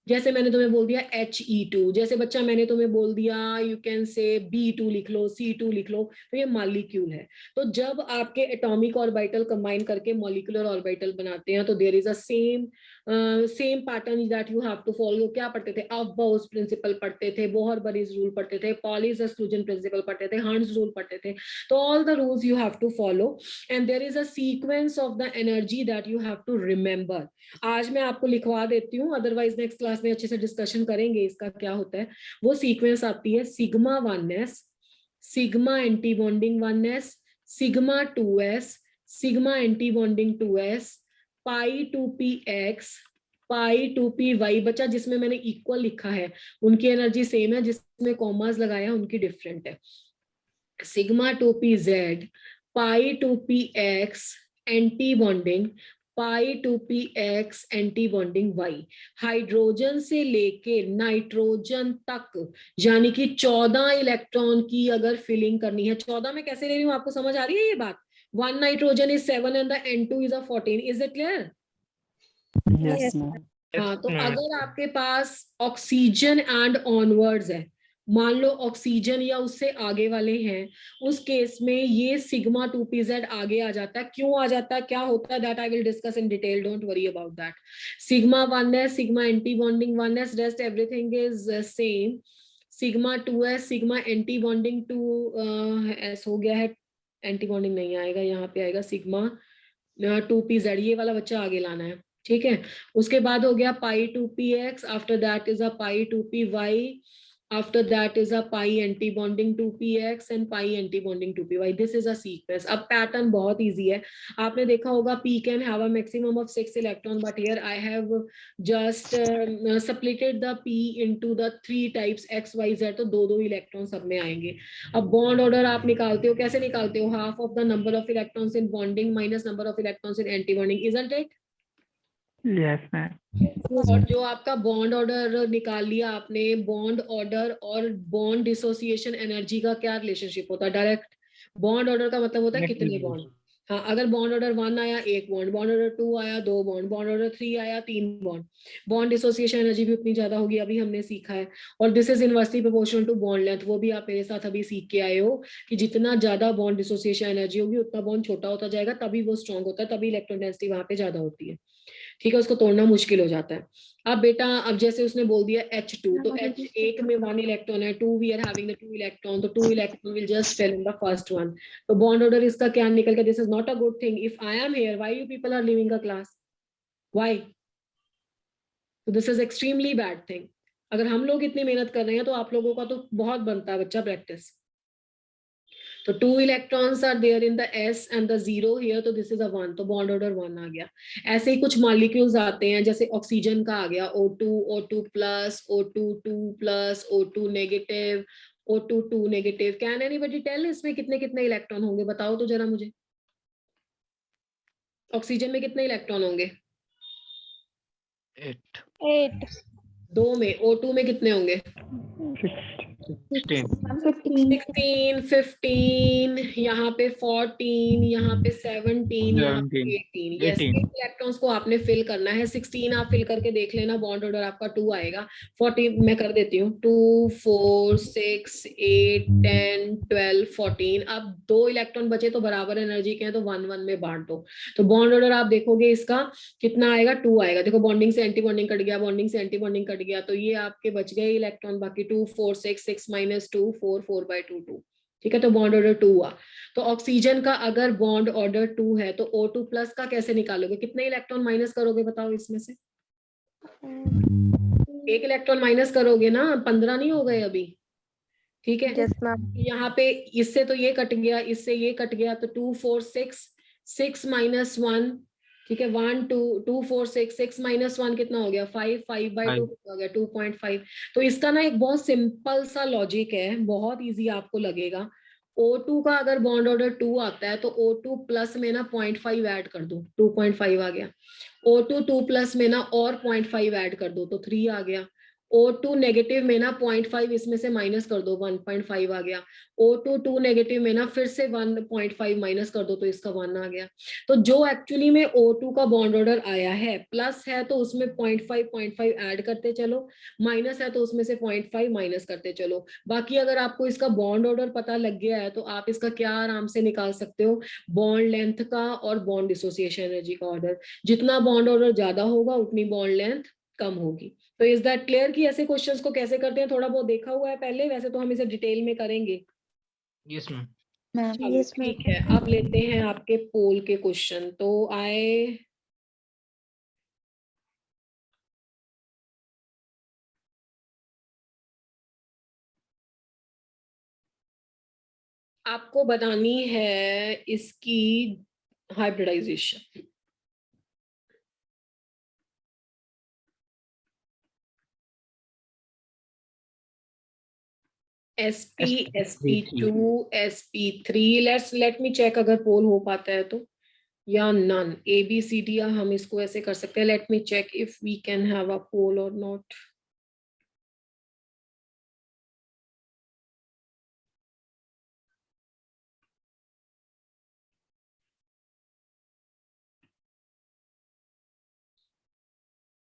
जैसे मैंने तुम्हें बोल दिया He2, जैसे बच्चा मैंने तुम्हें बोल दिया यू कैन से B2 लिख लो, C2 लिख लो, तो ये मॉलिक्यूल है। तो जब आपके एटॉमिक ऑर्बिटल कंबाइन करके मॉलिक्यूलर ऑर्बिटल बनाते हैं तो there is a same pattern that you have to follow. क्या पढ़ते थे? अफबाउस प्रिंसिपल पढ़ते थे, बोहर-बरीज रूल पढ़ते थे, पॉलीज एक्सक्लूजन प्रिंसिपल पढ़ते थे, हंट्स रूल पढ़ते थे। तो all the rules you have to follow and there is a sequence of the energy that you have to remember. आज मैं आपको लिखवा देती हूँ, अदरवाइज नेक्स्ट क्लास में अच्छे से डिस्कशन करेंगे इसका क्या होता है। वो सीक्वेंस आती है sigma 1s, sigma anti bonding 1s, sigma 2s, sigma anti bonding 2s, पाई 2px, पाई 2py। बच्चा जिसमें मैंने इक्वल लिखा है उनकी एनर्जी सेम है, जिसमें कॉमास लगाया उनकी डिफरेंट है। सिग्मा 2pz, पाई 2px एंटी बॉन्डिंग, पाई 2px anti bonding y। Hydrogen से लेके नाइट्रोजन तक यानी कि 14 इलेक्ट्रॉन की अगर फिलिंग करनी है, 14 में कैसे ले रही हूँ आपको समझ आ रही है ये बात? 1 nitrogen is 7 and the N2 is 14। Is it clear? Yes, ma'am. हाँ, तो Yes, ma'am. अगर आपके पास ऑक्सीजन एंड ऑनवर्ड्स है, मान लो ऑक्सीजन या उससे आगे वाले हैं, उस केस में ये सिग्मा 2pz आगे आ जाता है। क्यों आ जाता है, क्या होता है, that I will discuss in detail, don't worry about that. Sigma 1s, sigma anti bonding 1s, rest everything is same. Sigma 2s, sigma anti bonding 2s हो गया है, एंटी बॉन्डिंग नहीं आएगा, यहाँ पे आएगा सिग्मा 2pz, ये वाला बच्चा आगे लाना है, ठीक है। उसके बाद हो गया पाई 2px, after that is a pi 2py, after that is a pi anti bonding 2px and pi anti bonding 2py. this is a sequence. अब पैटर्न बहुत इजी है, आपने देखा होगा p can have a maximum of 6 electron, but here I have just splitted the p into the 3 types x y z, तो दो electron सब में आएंगे। अब बॉन्ड ऑर्डर आप निकालते हो, कैसे निकालते हो? Half of the number of electrons in bonding minus number of electrons in anti bonding, isn't it? Yes, ma'am. और जो आपका बॉन्ड ऑर्डर निकाल लिया आपने, बॉन्ड ऑर्डर और बॉन्ड डिसोसिएशन एनर्जी का क्या रिलेशनशिप होता है? डायरेक्ट। बॉन्ड ऑर्डर का मतलब होता है कितने बॉन्ड। हाँ, अगर बॉन्ड ऑर्डर 1 आया 1 बॉन्ड, बॉन्ड ऑर्डर 2 आया 2 बॉन्ड, बॉन्ड ऑर्डर 3 आया 3 बॉन्ड। बॉन्ड डिसोसिएशन एनर्जी भी उतनी ज्यादा होगी, अभी हमने सीखा है। और this is inversely proportional to bond length, वो भी आप मेरे साथ अभी सीख के आए हो कि जितना ज्यादा बॉन्ड डिसोसिएशन एनर्जी होगी उतना बॉन्ड छोटा होता जाएगा, तभी वो स्ट्रॉन्ग होता है, तभी इलेक्ट्रॉन डेंसिटी वहां पे ज्यादा होती है, ठीक है। उसको तोड़ना मुश्किल हो जाता है। अब बेटा, अब जैसे उसने बोल दिया H2, तो H1 में 1 इलेक्ट्रॉन है, 2 we are having the 2 electron, तो 2 electron will just fill in the first one. तो बॉन्ड ऑर्डर इसका क्या निकल गया? This is not a good thing. If I am here, why you people are leaving the class? Why? तो this is extremely bad thing. अगर हम लोग इतनी मेहनत कर रहे हैं तो आप लोगों का तो बहुत बनता है बच्चा प्रैक्टिस। तो 2 electrons are there in the s and the 0 here, तो दिस इज अ 1, तो बॉन्ड ऑर्डर 1 आ गया। ऐसे ही कुछ मॉलिक्यूल्स आते हैं, जैसे ऑक्सीजन का आ गया O2, O2 plus, O2 2 plus, O2 negative, O2 2 negative. Can anybody tell इसमें कितने कितने इलेक्ट्रॉन होंगे? बताओ तो जरा मुझे, ऑक्सीजन में कितने इलेक्ट्रॉन होंगे? 8, 8, 2 में। O2 में कितने होंगे? 16, 16, 15, यहाँ पे 14, यहाँ पे 17, यहाँ पे 18। यस, 18। इलेक्ट्रॉन्स को आपने फिल करना है। 16 आप फिल करके देख लेना, बॉन्ड ऑर्डर आपका 2 आएगा। 14 मैं कर देती हूँ, 2 4 6 8 10 12 14। अब 2 इलेक्ट्रॉन बचे तो बराबर एनर्जी के हैं, तो 1 1 में बांट दो। तो बॉन्ड ऑर्डर आप देखोगे इसका कितना आएगा? 2 आएगा। देखो, बॉन्डिंग से एंटी बॉन्डिंग कट गया, बॉन्डिंग से एंटी बॉन्डिंग कट गया, तो ये आपके बच गए इलेक्ट्रॉन बाकी 2 4 6 6 minus 2 4 4 by 2 2, ठीक है। तो बॉन्ड ऑर्डर 2 हुआ। तो ऑक्सीजन का अगर बॉन्ड ऑर्डर 2 है तो O2 प्लस का कैसे निकालोगे? कितने इलेक्ट्रॉन माइनस करोगे बताओ इसमें से? 1 इलेक्ट्रॉन माइनस करोगे ना, 15 नहीं हो गए अभी, ठीक है। Yes, ma'am. यहाँ पे इससे तो ये कट गया, इससे ये कट गया, तो 2 4 6 6 minus 1, ठीक है। 1 2 2 4 6 6 minus 1 कितना हो गया? 5 5 by 2 हो गया 2.5। तो इसका ना एक बहुत सिंपल सा लॉजिक है, बहुत इजी आपको लगेगा। O2 का अगर बॉन्ड ऑर्डर 2 आता है तो O2 प्लस में ना 0.5 ऐड कर दो, 2.5 आ गया। O2 2 प्लस में ना और 0.5 ऐड कर दो, तो 3 आ गया। O2 नेगेटिव में ना 0.5 इसमें से माइनस कर दो, 1.5 आ गया। O2 2 नेगेटिव में ना फिर से 1.5 माइनस कर दो तो इसका 1 आ गया। तो जो एक्चुअली में O2 का बॉन्ड ऑर्डर आया है, प्लस है तो उसमें 0.5 ऐड करते चलो, माइनस है तो उसमें से 0.5 माइनस करते चलो। बाकी अगर आपको इसका बॉन्ड ऑर्डर पता लग गया है तो आप इसका क्या आराम से निकाल सकते हो, बॉन्ड लेंथ का और बॉन्ड डिसोसिएशन एनर्जी का ऑर्डर। जितना बॉन्ड ऑर्डर ज्यादा होगा उतनी बॉन्ड लेंथ कम होगी। तो इज दैट क्लियर कि ऐसे क्वेश्चंस को कैसे करते हैं? थोड़ा बहुत देखा हुआ है पहले, वैसे तो हम इसे डिटेल में करेंगे। Yes ma'am. मैम चलो यस मैम। ठीक है, अब लेते हैं आपके पोल के क्वेश्चन। तो आए आपको बनानी है इसकी hybridisation. sp sp2 sp3, let me check अगर पोल हो पाता है तो, या none, A B C D, या हम इसको ऐसे कर सकते हैं, let me check if we can have a poll और not.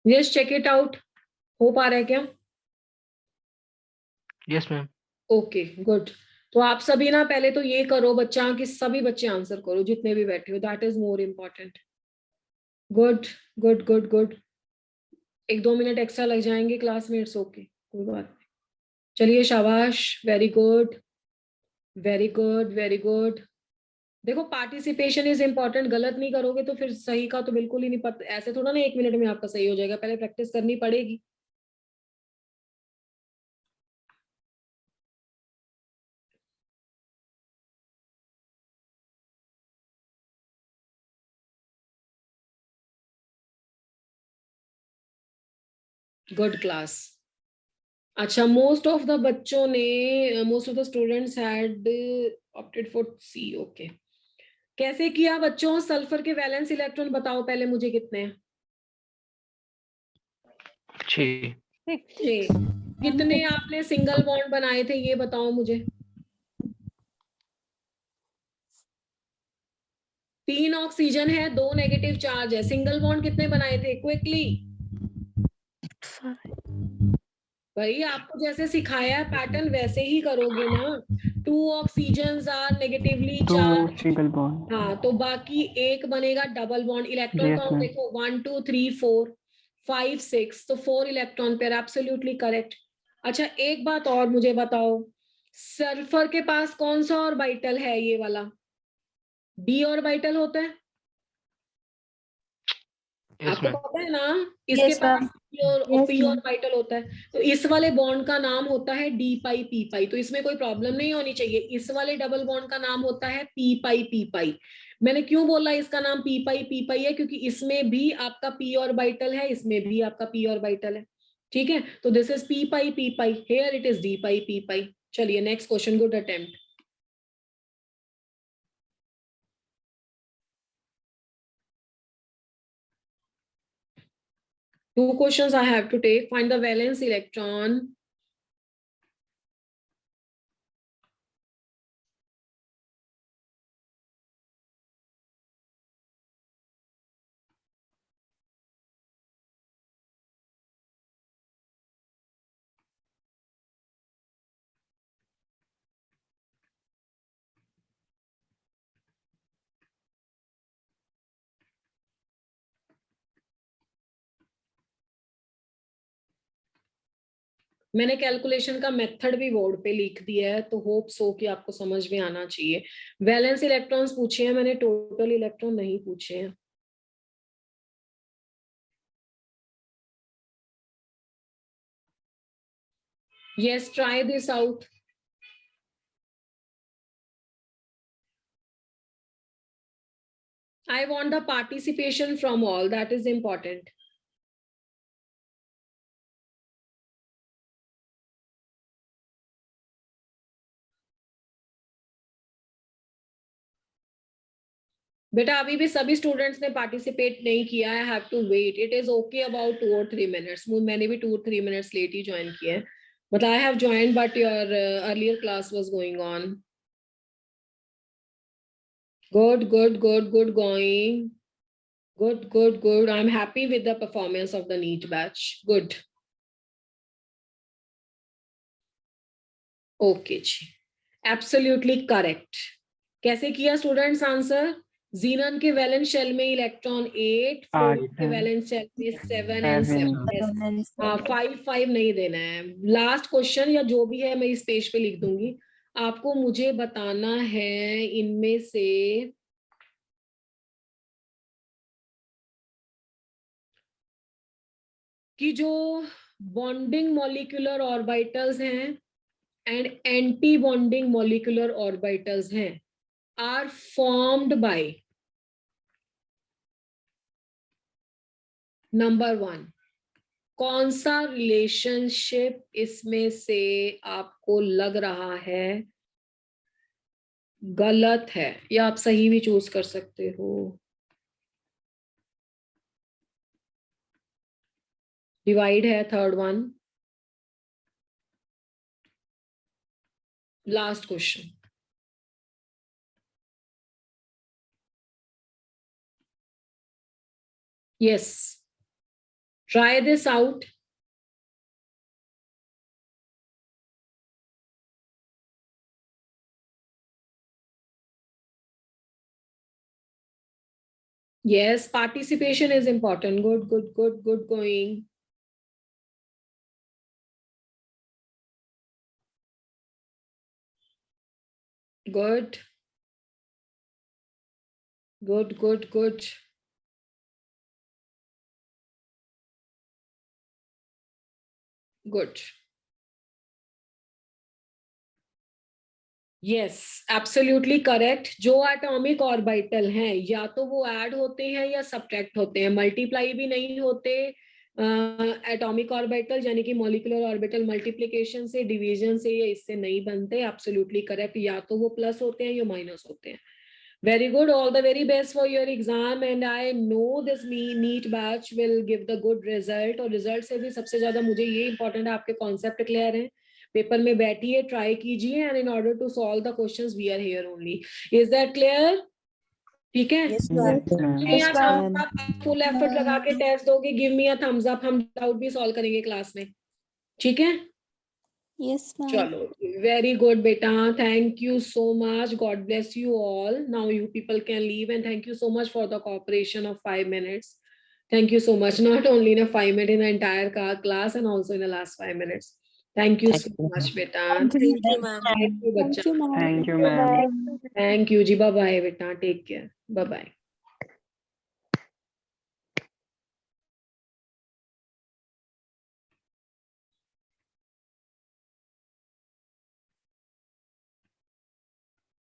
Just check it out, हो पा रहा है क्या? Yes ma'am. Okay good. तो आप सभी ना पहले तो ये करो बच्चा कि सभी बच्चे आंसर करो जितने भी बैठे हो, that is more important. Good good good good. 1-2 minute extra लग जाएंगे क्लासमेट्स, ओके कोई बात नहीं। चलिए शाबाश, very good very good very good. देखो पार्टिसिपेशन इज इम्पोर्टेंट, गलत नहीं करोगे तो फिर सही का तो बिल्कुल ही नहीं पता, ऐसे थोड़ा ना 1 मिनट में आपका सही हो जाएगा, पहले प्रैक्टिस करनी पड़ेगी। Good class. अच्छा, मोस्ट ऑफ द बच्चों ने, most of the students had opted for C, okay. कैसे किया बच्चों? सल्फर के वैलेंस इलेक्ट्रॉन बताओ पहले मुझे कितने हैं? 6। 6। कितने आपने सिंगल बॉन्ड बनाए थे ये बताओ मुझे। 3 ऑक्सीजन है, 2 नेगेटिव चार्ज है, सिंगल बॉन्ड कितने बनाए थे क्विकली? भाई आपको जैसे सिखाया पैटर्न वैसे ही करोगे ना। 2 oxygen are negatively Two charge. single bond. हाँ, तो बाकी एक बनेगा double bond. Electron Yes, count ma'am. देखो, 1 2 3 4 5 6, तो 4 इलेक्ट्रॉन पेयर, एब्सोल्युटली करेक्ट। अच्छा एक बात और मुझे बताओ, सल्फर के पास कौन सा ऑर्बिटल है? ये वाला डी ऑर्बिटल होता है, यस आपको मैम। पता है ना? इसके यस पास ma'am. Yes P ma'am. Orbital होता है। तो इस वाले बॉन्ड का नाम होता है डी पाई पी पाई, तो इसमें कोई प्रॉब्लम नहीं होनी चाहिए। इस वाले डबल बॉन्ड का नाम होता है पी पाई पी पाई। मैंने क्यों बोला इसका नाम पी पाई है? क्योंकि इसमें भी आपका पी ऑर्बिटल है, इसमें भी आपका पी ऑर्बिटल है। ठीक है, तो this is P pi, here it is D pi P pi. चलिए next question, good attempt. Two questions I have to take. Find the valence electron. मैंने कैलकुलेशन का मेथड भी बोर्ड पे लिख दिया है, तो होप सो कि आपको समझ में आना चाहिए। वैलेंस इलेक्ट्रॉन्स पूछे हैं मैंने, टोटल इलेक्ट्रॉन नहीं पूछे हैं। Yes, try this out. I want the participation from all, that is important. बेटा अभी भी सभी स्टूडेंट्स ने पार्टिसिपेट नहीं किया है, have to wait, it is okay about 2 or 3 minutes. मैंने भी 2 or 3 minutes लेट ही ज्वाइन किया है, but I have joined but your earlier class was going on. Good going. Good. I'm happy with the performance of the NEET batch. Good. Okay ji, absolutely correct. कैसे किया students answer? Xenon के valence shell में electron 8, fluorine के valence shell में 7 and 7. हाँ, 5 नहीं देना है. लास्ट क्वेश्चन या जो भी है मैं इस पेज पे लिख दूंगी, आपको मुझे बताना है इनमें से कि जो बॉन्डिंग मॉलिक्यूलर ऑर्बिटल्स हैं and anti bonding molecular orbitals हैं are formed by number 1. कौन सा रिलेशनशिप इसमें से आपको लग रहा है गलत है, या आप सही भी चूज कर सकते हो? डिवाइड है third one. Last question. Yes, try this out. Yes, participation is important. Good going. Good. Good. Yes, absolutely correct. जो एटॉमिक ऑर्बिटल हैं या तो वो ऐड होते हैं या सब्ट्रैक्ट होते हैं, मल्टीप्लाई भी नहीं होते. एटॉमिक ऑर्बिटल यानी कि मॉलिक्यूलर ऑर्बिटल मल्टीप्लिकेशन से, डिवीजन से या इससे नहीं बनते. Absolutely correct. या तो वो प्लस होते हैं या माइनस होते हैं. Very good. All the very best for your exam, and I know this NEET batch will give the good result. और रिजल्ट से भी सबसे ज्यादा मुझे ये इंपॉर्टेंट है आपके कॉन्सेप्ट क्लियर हैं. पेपर में बैठिए, ट्राई कीजिए, and in order to solve the questions we are here only. Is that clear? ठीक है. फुल एफर्ट लगा के टेस्ट दोगे, give me a thumbs up. हम डाउट भी सॉल्व करेंगे क्लास में. ठीक है. Yes, ma'am. चलो, very good बेटा. Thank you so much. God bless you all. Now you people can leave, and thank you so much for the cooperation of 5 minutes. Thank you so much. Not only in a 5 minute, in the entire class, and also in the last 5 minutes. Thank you so much beta. Thank you, ma'am. Thank you, bacha. Thank you, ma'am. Thank you ji. Bye bye beta. Take care. Bye bye.